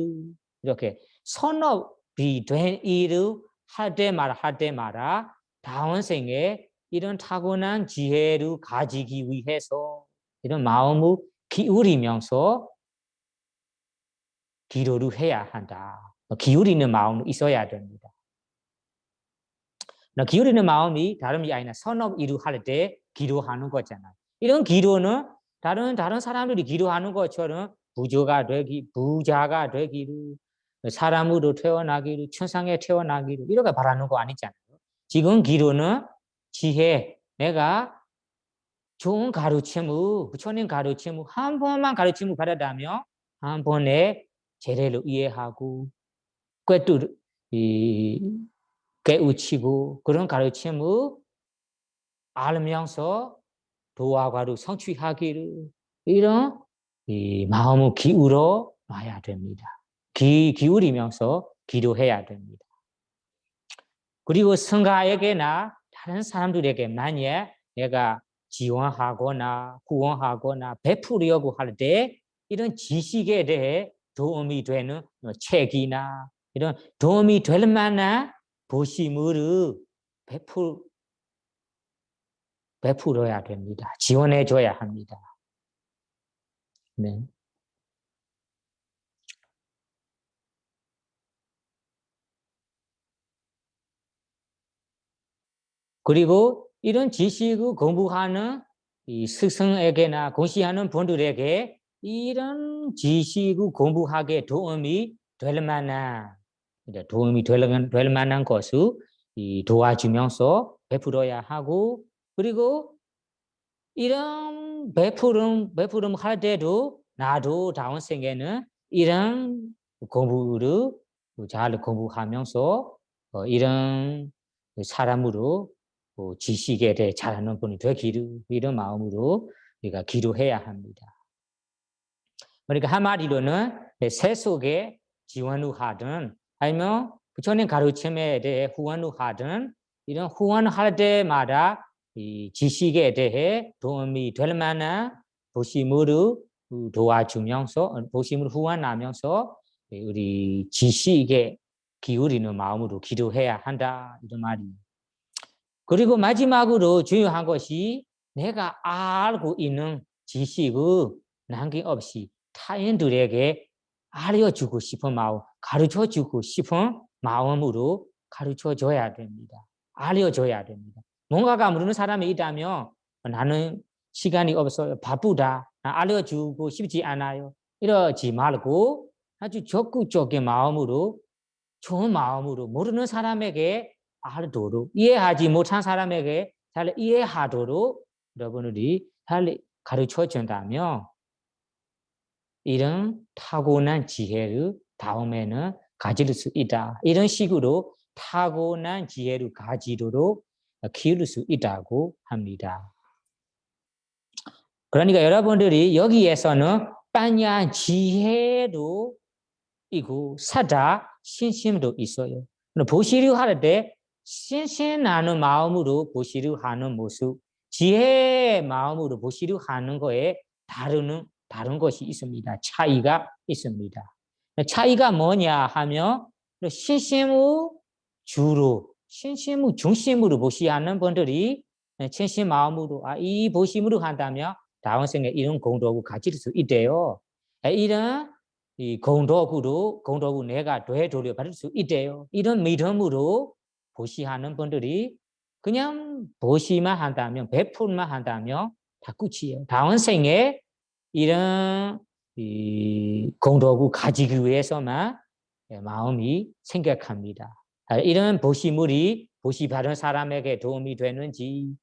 이렇게 선업이 된 일을 할 때마다 다음 생에 이런 타고난 지혜를 가지기 위해서 이런 마음을 기울이면서 기도를 해야 한다. 기울이는 마음이 있어야 됩니다. 기울이는 마음이 다름이 아니라 선업 일을 할 때 기도하는 거잖아요. 이런 기도는 다른 사람들이 기도하는 것처럼 부자가 되기를, 사람으로 태어나기를, 천상에 태어나기를 이렇게 바라는 거 아니잖아요. 지금 기도는 지혜, 내가 좋은 가르침을, 부처님 가르침을 한 번만 가르침을 받았다며 한 번에 제대로 이해하고 깨우치고 그런 가르침을 알면서 도화과를 성취하기를, 이런 마음을 기울여 놔야 됩니다. 기울이면서 기도해야 됩니다. 그리고 성가에게나 다른 사람들에게 만약 내가 지원하거나 후원하거나 베풀려고 할 때 이런 지식에 대해 도움이 되는 책이나 이런 도움이 될 만한 보시물을 베풀어야 됩니다. 지원해줘야 합니다. 네. 그리고 이런 지식을 공부하는 이 스승에게나 공시하는 분들에게 이런 지식을 공부하게 도움이 될 만한 것을 도와주면서 베풀어야 하고 그리고 이런 베푸름 할 때도 나도 다음 생에는 이런 공부를 잘 공부하면서 이런 사람으로 지식에 대해 잘하는 분이 되기를 이런 마음으로 우리가 기도해야 합니다. 그러니까 한마디로는 세속에 지원을 하든 아니면 부처님 가르침에 대해 후원을 하든 이런 후원할 때마다 이 지식에 대해 도움이 될 만한 보시물을 도와주면서 보시물을 후원하면서 우리 지식에 기울이는 마음으로 기도해야 한다 이런 말입니다. 그리고 마지막으로 중요한 것이 내가 알고 있는 지식을 남김없이 타인들에게 알려주고 싶은 마음, 가르쳐주고 싶은 마음으로 가르쳐줘야 됩니다. 알려줘야 됩니다. 뭔가가 모르는 사람이 있다면 나는 시간이 없어요. 바쁘다. 알려주고 싶지 않아요. 이러지 말고 아주 적극적인 마음으로 좋은 마음으로 모르는 사람에게 알도록 이해하지 못한 사람에게 잘 이해하도록 여러분들이 잘 가르쳐 준다면 이런 타고난 지혜를 다음에는 가질 수 있다. 이런 식으로 타고난 지혜를 가지도록 키울 수 있다고 합니다. 그러니까 여러분들이 여기에서는 빠냐 지혜도 있고 사다 신심도 있어요. 보시려 할 때 신신하는 마음으로 보시려 하는 모습, 지혜의 마음으로 보시려 하는 거에 다른 것이 있습니다. 차이가 있습니다. 차이가 뭐냐 하면 신심의 중심으로 보시하는 분들이 진심 마음으로 이 보심으로 한다면 다음 생에 이런 공덕을 가질 수 있대요. 이런 이 공덕으로 내가 되돌려 받을 수 있대요. 이런 믿음으로 보시하는 분들이 그냥 보시만 한다면 베풀만 한다면 다 끝이에요. 다음 생에 이런 이 공덕을 가지기 위해서만 마음이 생각합니다. 이런 보시물이 보시받은 사람에게 도움이 되는지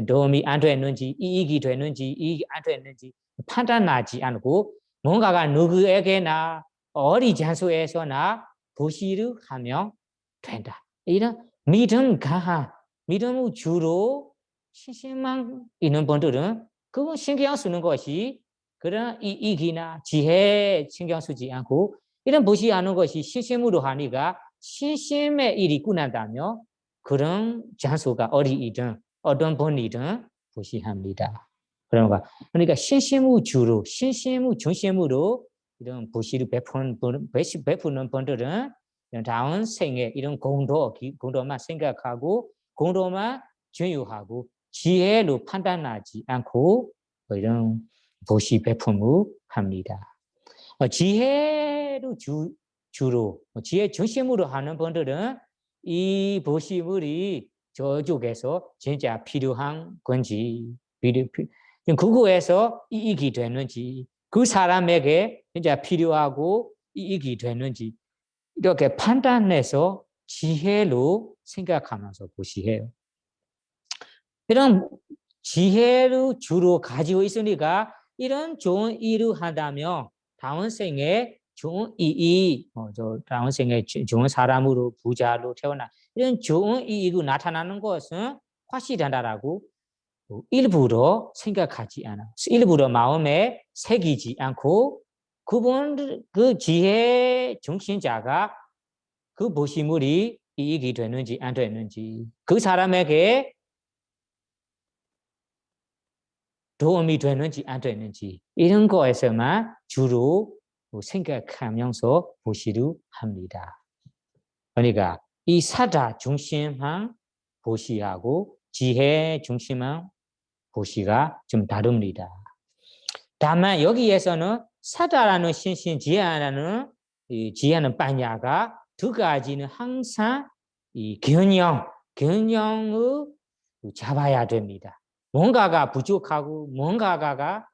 도움이 안 되는지 이익이 되는지 이익이 안 되는지 판단하지 않고 뭔가가 누구에게나 어디 장소에서나 보시를 하면 된다. 이런 믿음 강한 믿음을 주로 신심만 있는 분들은 그건 신경 쓰는 것이 그런 이익이나 지혜에 신경 쓰지 않고 이런 보시하는 것이 신심으로 하니까 신심의 일이 끝난다면 그런 장소가 어디이든 어떤 분이든 보시합니다. 그러니까 신심의 주로 신심의 중심으로 이런 보시를 베푸는 분들은 다음 생에 이런 공도만 생각하고 공도만 중요하고 지혜로 판단하지 않고 이런 보시 베품을 합니다. 지혜로 주로 지혜 중심으로 하는 분들은 이 보시물이 저쪽에서 진짜 필요한 건지 그거에서 이익이 되는지 그 사람에게 진짜 필요하고 이익이 되는지 이렇게 판단해서 지혜로 생각하면서 보시해요. 이런 지혜를 주로 가지고 있으니까 이런 좋은 일을 한다면 다음 생에 좋은 이익, 다음 생에 좋은 사람으로 부자로 태어나 이런 좋은 이익이 나타나는 것은 확실하다라고 일부러 생각하지 않아. 일부러 마음에 새기지 않고 그분 그 지혜 중심자가 그 보시물이 이익이 되는지 안 되는지, 그 사람에게 도움이 되는지 안 되는지, 이런 거에서만 주로 생각하면서 보시려 합니다. 그러니까 이 사다 중심한 보시하고 지혜 중심한 보시가 좀 다릅니다. 다만 여기에서는 사다라는 신신, 지혜라는 지혜는 반야가 두 가지는 항상 이 균형을 잡아야 됩니다. 뭔가가 부족하고 뭔가가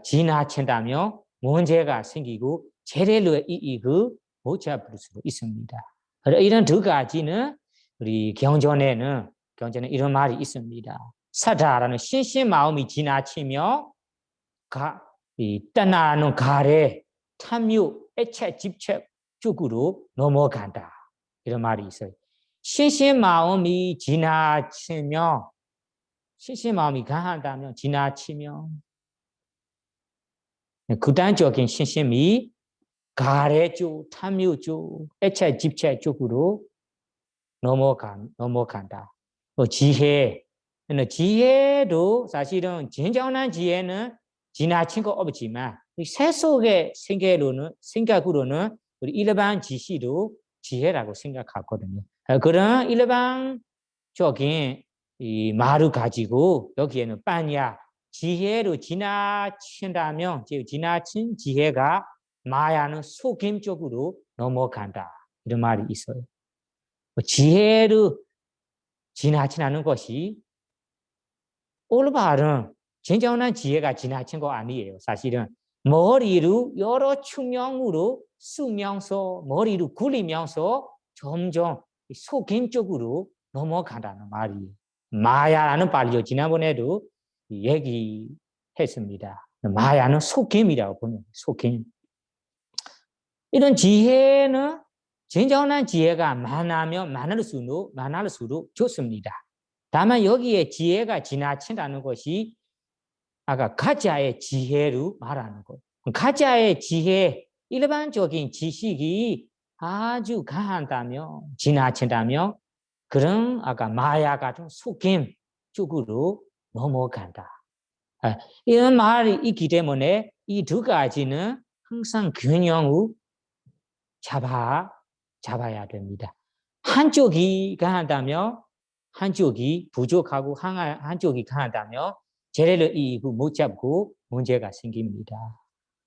지나친다면 문제가 생기고 제대로 이익을 못 잡을 수도 있습니다. 이런 두 가지는 우리 경전에는 이런 말이 있습니다. 사다라는 신신 마음이 지나치며 이 떠나는 가래, 탐욕, 애착, 집착 쪽으로 넘어간다. 이런 말이 있어요. 신신 마음이 지나치면, 신신 마음이 강하다면 지나치면, 극단적인 신심이 가래 쪽, 탐욕 쪽, 애착, 집착 쪽으로 넘어간다. 지혜도 사실은 진정한 지혜는 지나친 거 없지만 세속의 생각으로는 우리 일반 지시도 지혜라고 생각하거든요. 그런 일반적인 이 말을 가지고 여기에는 반야 지혜로 지나친다면 지나친 지혜가 마야는 속임 쪽으로 넘어간다. 이런 말이 있어요. 지혜로 지나치는 것이 올바른 진정한 지혜가 지나친 거 아니에요. 사실은 머리로 여러 측면으로 쓰면서 머리로 굴리면서 점점 속임 쪽으로 넘어간다는 말이에요. 마야라는 말이요. 지난번에도 얘기했습니다. 마야는 속임이라고 보면 속임. 이런 지혜는 진정한 지혜가 많으면 많을수록 좋습니다. 다만 여기에 지혜가 지나친다는 것이 아까 가짜의 지혜로 말하는 거예요. 가짜의 지혜, 일반적인 지식이 아주 강하다면, 지나친다면 그런 아까 마야 같은 속임 쪽으로 넘어간다. 이런 말이 있기 때문에 이 두 가지는 항상 균형을 잡아야 됩니다. 한쪽이 강하다면 한쪽이 부족하고 한쪽이 강하다면 제대로 이익을 못 잡고 문제가 생깁니다.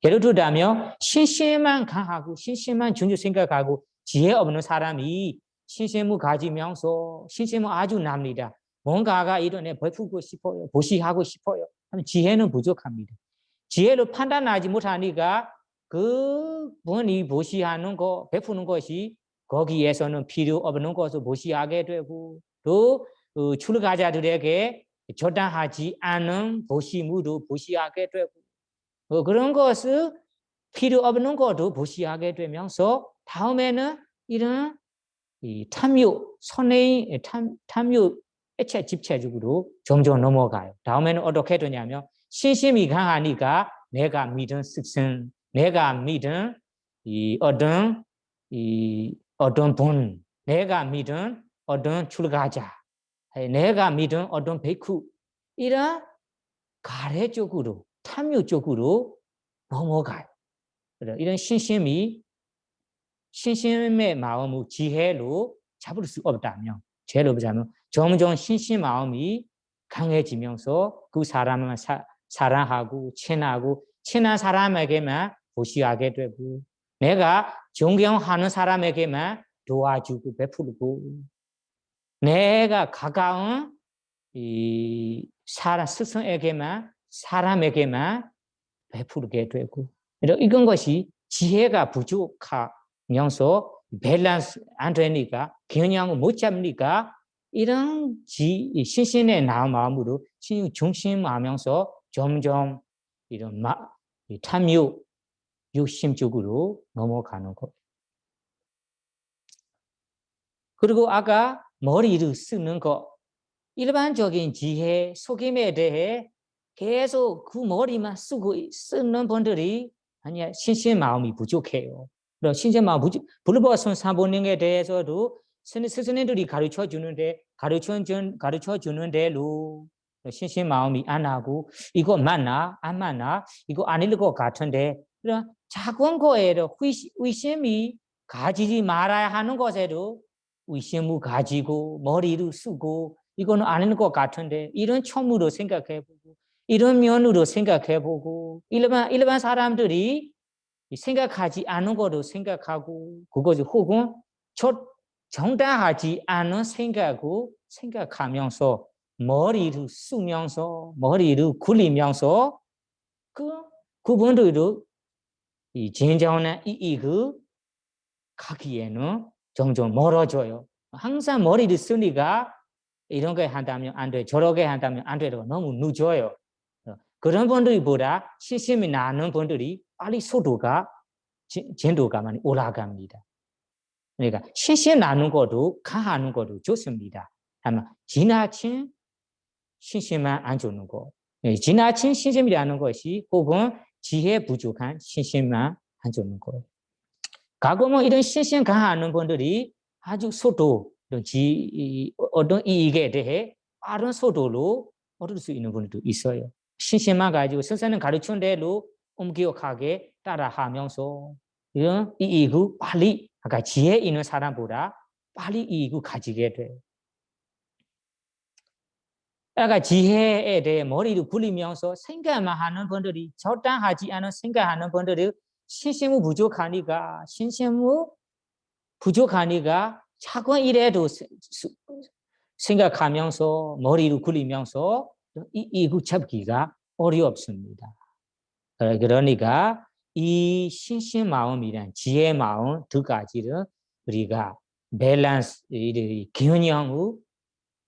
예를 들자면 신심만 강하고 신심만 중요 생각하고 지혜 없는 사람이 신심을 가지면서 신심은 아주 납니다. 뭔가가 이런 베푸고 싶어요. 보시하고 싶어요. 하면 지혜는 부족합니다. 지혜를 판단하지 못하니까 그분이 보시하는 거, 베푸는 것이 거기에서는 필요 없는 것을 보시하게 되고 또 출가자들에게 저당하지 않은 보시무도 보시하게 되고 그런 것을 필요 없는 것도 보시하게 되면서 다음에는 이런 이 탐욕, 탐욕 애착 집착적으로 점점 넘어가요. 다음에는 어떻게 되냐면 신심이 강하니까 내가 믿은 스승, 내가 믿은 어떤 분, 내가 믿은 어떤 출가자, 내가 믿은 어떤 베쿠, 이런 가래 쪽으로, 탐욕 쪽으로 넘어가요. 이런 신심의 마음을 지혜로 잡을 수 없다면, 죄로 보자면 점점 신심 마음이 강해지면서 그 사람을 사랑하고 친한 사람에게만 보시하게 되고 내가 존경하는 사람에게만 도와주고 베풀고 내가 가까운 이 사람에게만 베풀게 되고 이런 것이 지혜가 부족하면서 밸런스 안 되니까 균형을 못 잡으니까 이런 신신의 마음으로 중심하면서 점점 이런 탐욕, 욕심 쪽으로 넘어가는 것. 그리고 아까 머리를 쓰는 것, 일반적인 지혜, 속임에 대해 계속 그 머리만 쓰는 분들이 아니야 신신 마음이 부족해요. 그럼 신신 마음 부족 불법선 사보는 게 대해서도 스승들이 가르쳐 주는데 가르쳐 주는데로 신신 마음이 안 하고 이거 맞나 안 맞나 이거 아닐 것 같은데 그럼 작은 거에도 의심이 가지지 말아야 하는 것에도 의심을 가지고 머리를 쓰고 이거는 아닌 것 같은데 이런 처음으로 생각해보고 이런 면으로 생각해보고 일반 사람들이 생각하지 않은 거로 생각하고 그것이 혹은 정당하지 않은 생각을 생각하면서 머리를 쓰면서 머리를 굴리면서 그분들도 이 진정한 이익을 가기에는 점점 멀어져요. 항상 머리를 쓰니까 이런 거 한다면 안 돼, 저렇게 한다면 안 되고 너무 늦어요. 그런 분들보다 신심이 나는 분들이 빨리 속도가 진도가 많이 올라갑니다. 그러니까 신심 나는 것도 강하는 것도 좋습니다. 다만 지나친 신심만 안 좋는 거. 지나친 신심이라는 것이 혹은 지혜 부족한 신심만 안 좋는 거예요. 가끔은 이런 신심 강하는 분들이 아주 속도 어떤 이익에 대해 빠른 속도로 얻을 수 있는 분들도 있어요. 신심만 가지고 선생님 가르친 대로 엄격하게 따라하면서 이런 이익을 빨리 아까 지혜 있는 사람보다 빨리 이익을 가지게 돼요. 아까 지혜에 대해 머리를 굴리면서 생각만 하는 분들이 적당하지 않은 생각하는 분들이 신심이 부족하니까 자꾸 이래도 생각하면서 머리를 굴리면서 이익을 잡기가 어렵습니다. 그러니까 이 신심 마음이란 지혜 마음 두 가지를 우리가 밸런스 균형을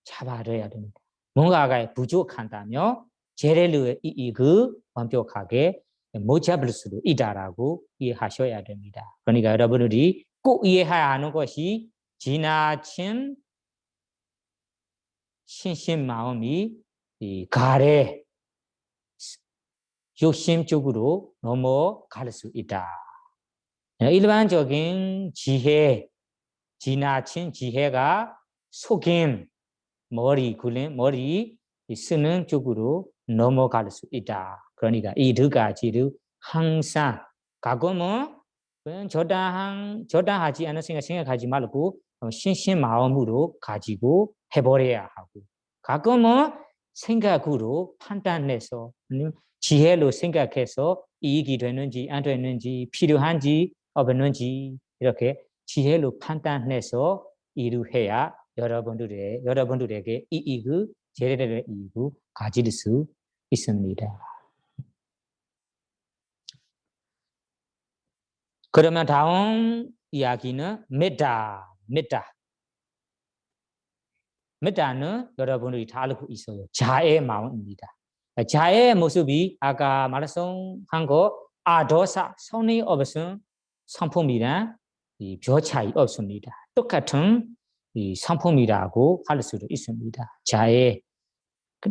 잡아야 됩니다. 뭔가가 부족한다면 제렐루의 이익을 완벽하게 못 잡을 수도 있다라고 이해하셔야 됩니다. 그러니까 여러분들이 꼭 이해해야 하는 것이 지나친 신심 마음이 이 가래 욕심 쪽으로 넘어갈 수 있다. 일반적인 지혜, 지나친 지혜가 속임, 머리 쓰는 쪽으로 넘어갈 수 있다. 그러니까 이 두 가지를 항상 가끔은 저당하지 않은 생각하지 말고 신신 마음으로 가지고 해버려야 하고 가끔은 생각으로 판단해서 지혜로 생각해서 이익이 되는지 안 되는지 필요한지 없는지 이렇게 지혜로 판단해서 이루해야 여러분들에게 이익을 제대로 이익을 가질 수 있습니다. 그러면 다음 이야기는 메타는 여러분들이 다 알고 있어요. 자의 마음입니다. 자의 모습이 아까 말씀한 거 아도사 선이 없은 성품이란 별 차이 없습니다. 똑같은 이 성품이라고 할 수도 있습니다. 자의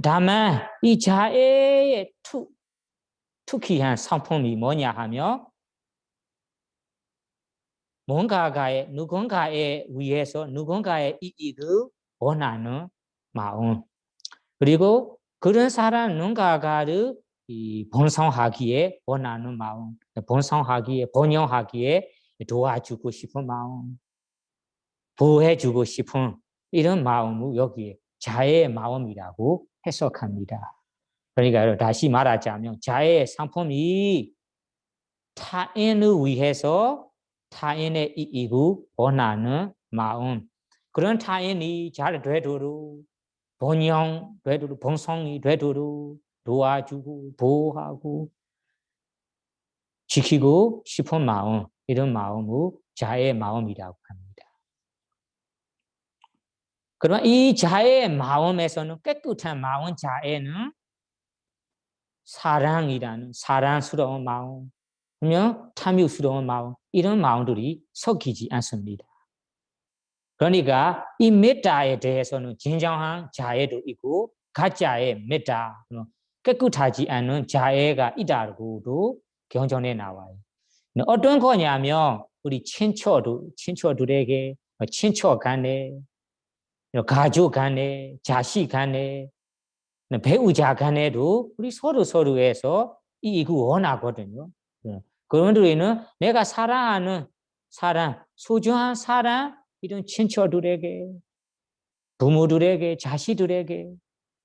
다만 이 자의 특이한 성품이 뭐냐 하면 누군가에 의해서 누군가의 이익을 원하는 마음 그리고 그런 사람 누군가를 번성하기에 원하는 마음 번영하기에 도와주고 싶은 마음 보호해주고 싶은 이런 마음을 여기에 자의 마음이라고 해석합니다. 그러니까 다시 말하자면 자의 상품이 타인을 위해서 타인의 이익을 원하는 마음 그런 타인이 잘 되도록 번영 되도록 번성이 되도록 도와주고 보호하고 지키고 싶은 마음 이런 마음을 자의 마음이라고 합니다. 그러면 이 자의 마음에서는 깨끗한 마음 자에는 사랑이라는 사랑스러운 마음 그러면 탐욕스러운 마음 이런 마음들이 섞이지 않습니다. 그러니까 이 메타에 대해서는 진정한 자애도 있고 가짜의 메타 깨끗하지 않은 자애가 있다고도 경전에 나와요. 어떤 거냐면 우리 친척들에게 친척 간에 가족 간에 자식 간에 배우자 간에도 우리 서로에서 이거 원하거든요. 그분들은 내가 사랑하는 사람, 소중한 사람 이런 친척들에게 부모들에게 자식들에게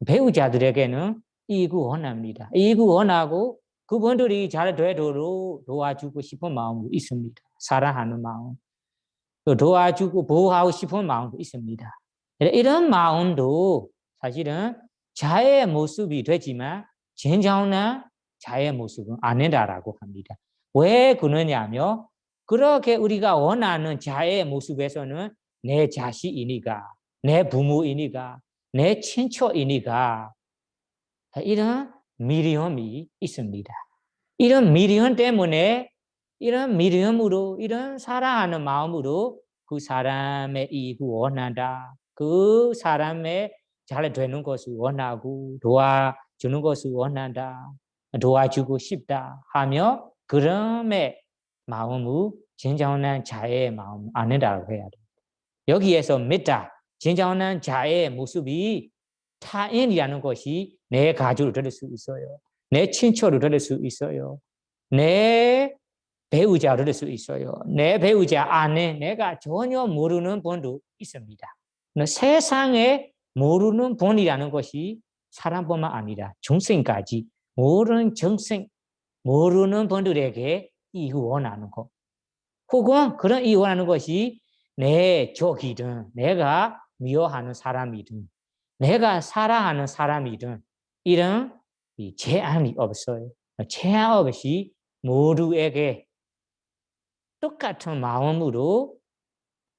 배우자들에게는 이거 원합니다. 이거 원하고 그분들이 잘 되도록 도와주고 싶은 마음도 있습니다. 사랑하는 마음. 또 도와주고 보호하고 싶은 마음도 있습니다. 이런 마음도 사실은 자의 모습이 되지만 진정한 자의 모습은 아니다라고 합니다. 왜 그러냐면 그렇게 우리가 원하는 자의 모습에서는 내 자식이니까 내 부모이니까 내 친척이니까 이런 미련이 있습니다. 이런 미련 때문에 이런 미련으로 이런 사랑하는 마음으로 그 사람의 이익을 원한다. 그 사람의 잘 되는 것을 원하고 도와주는 것을 원한다. 도와주고 싶다 하며 그럼의 마음을 진정한 자의 마음 아니라고 해야 돼요. 여기에서 메타 진정한 자의 모습이 타인이라는 것이 내 가족을 될 수 있어요. 내 친척을 될 수 있어요. 내 배우자를 될 수 있어요. 내 배우자 안에 내가 전혀 모르는 분도 있습니다. 세상에 모르는 분이라는 것이 사람뿐만 아니라 중생까지 모르는 중생, 모르는 분들에게 이익을 원하는 것. 혹은 그런 이익을 원하는 것이 내 적이든 내가 미워하는 사람이든 내가 사랑하는 사람이든 이런 제한이 없어요. 제한 없이 모두에게 똑같은 마음으로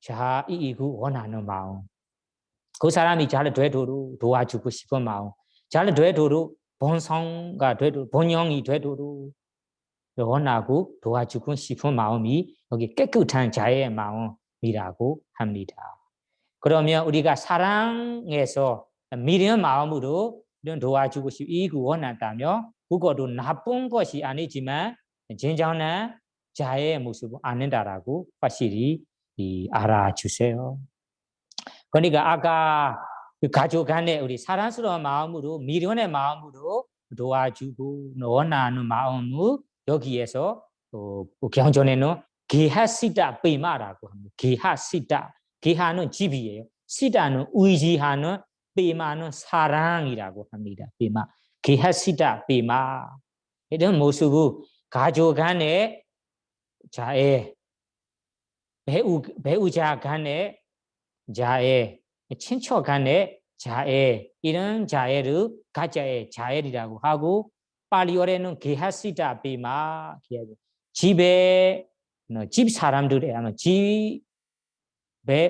자 이익을 원하는 마음. 그 사람이 잘 되도록 도와주고 싶은 마음. 잘 되도록 본성가 되도록 본영이 되도록 원하고 도와주고 싶은 마음이 여기 깨끗한 자의 마음이라고 합니다. 그러면 우리가 사랑해서 미련 마음으로 이런 도와주고 싶고 이익을 원한다면 그것도 나쁜 것이 아니지만 진정한 자의 모습은 아니다라고 확실히 알아주세요. 그러니까 아까 그 가족 간에 우리 사랑스러운 마음으로 미련의 마음으로 도와주고 원하는 마음을 여기에서 경전에는 기하시다 빼마라고 합니다. 기하시다. 기하는 집이에요. 시다는 의지하는 빼마는 사랑이라고 합니다. 빼마. 기하시다 빼마. 이런 모습을 가족 간에 자의 배우자 간에 자애, 친척 간에 자애, 이런 자애를 가짜의 자애이라고 하고 파리어에는 게하시다 비마 집에 집 사람들의 집에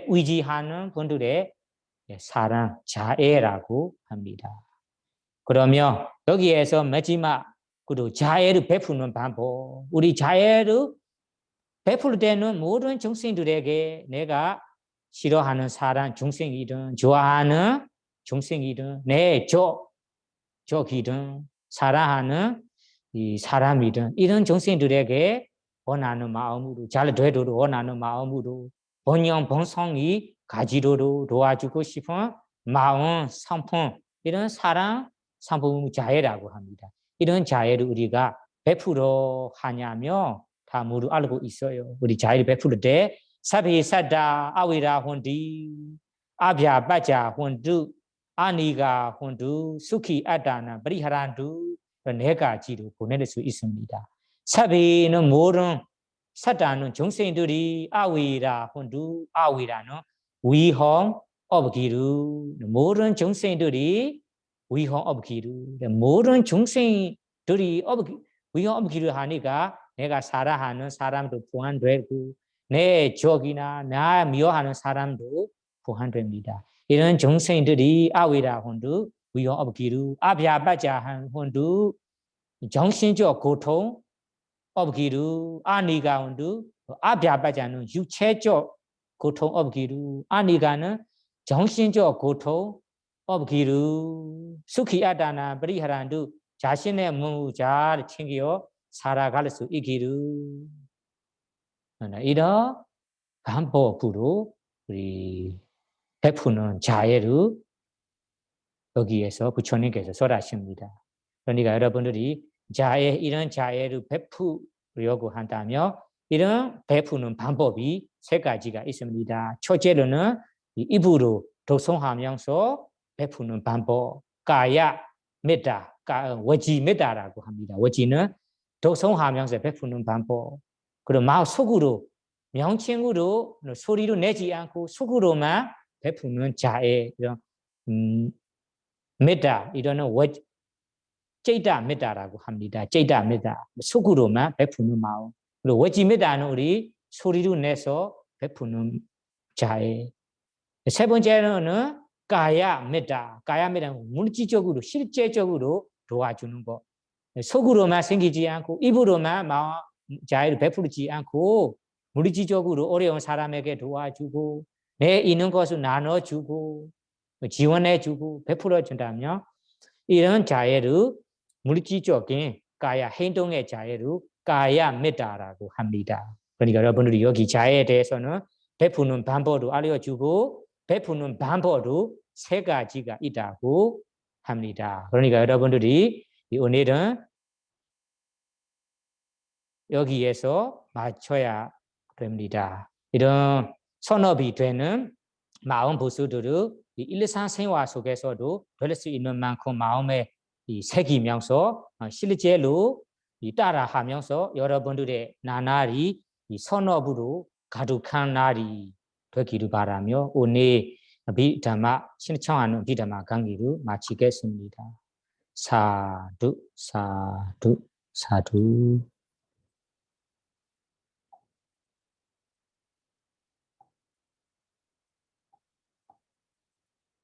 의지하는 분들의 사랑, 자애라고 합니다. 그러면 여기에서 마지막 그리고 자애를 베푸는 방법, 우리 자애를 베풀 때는 모든 중생들에게 내가 싫어하는 사람 중생이든 좋아하는 중생이든 내 적이든 사랑하는 이 사람이든 이런 중생들에게 원하는 마음으로 잘 되도록 원하는 마음으로 본영 본성이 가지도록 도와주고 싶은 마음 성품 이런 사랑 성품 자애라고 합니다. 이런 자애를 우리가 베풀어 하냐면 다 모두 알고 있어요. 우리 자애를 베풀 때 사비 사다 아위라 혼디 아비아 빠자 혼두 아니가 혼두 수키 아다나 브리하란두 네가지로 보낼 수 있습니다. 사비는 모든 사다는 중생들이 아위라 혼두 아위라는 위험 없기를 모든 중생들이 위험 없기를 모든 중생들이 위험 없기를 하니까 내가 사랑하는 사람도 포함되고 내 적이나 나 미워하는 사람도 포함됩니다. 이런 중생들이 아위라 혼두 위험 없기를 아비아바자한 혼두 정신적 고통 없기를 아니가 혼두 아비아바자는 육체적 고통 없기를 아니가는 정신적 고통 없기를 수키아다나 브리하란두 자신의 몸을 잘 챙겨 살아갈 수 있기를. 이런 반복으로 우리 베푸는 자애를 여기에서 부처님께서 설하십니다. 그러니까 여러분들이 이런 자애를 베푸려고 한다면 이런 베푸는 방법이 세 가지가 있습니다. 첫째로는 입으로 독송하면서 베푸는 방법, 가야 메타, 워지 메타라고 합니다. 워지는 독송하면서 베푸는 방법. 그리고 마음 속으로 명칭으로 소리로 내지 않고 속으로만 베푸는 자애, 이런 메타, 이거는 찌다 메타라고 합니다. 찌다 메타, 속으로만 베푸는 마음. 그리고 워지 메타는 우리 소리로 내서 베푸는 자애. 세 번째로는 가야 메타, 가야 메타는 물질적으로 실제적으로 도와주는 것. 속으로만 생기지 않고 입으로만 마음 자애를 베풀지 않고 물질적으로 어려운 사람에게 도와주고 내 있는 것을 나눠주고 지원해주고 베풀어준다면 이런 자애를 물질적인 가야 행동의 자애를 가야 메타라고 합니다. 그러니까 여러분들이 여기 자애에 대해서는 베푸는 방법도 알려주고 베푸는 방법도 세 가지가 있다고 합니다. 그러니까 여러분들이 오늘은 여기에서 맞춰야 됩니다. 이런 선업이 되는 마음 보수들을 일상생활 속에서도 될 수 있는 만큼 마음에 새기면서 실제로 따라하면서 여러분들의 나날이 선업으로 가득한 날이 되기를 바라며 오늘 비담마 신청하는 비담마 강의를 마치겠습니다. 사두 사두 사두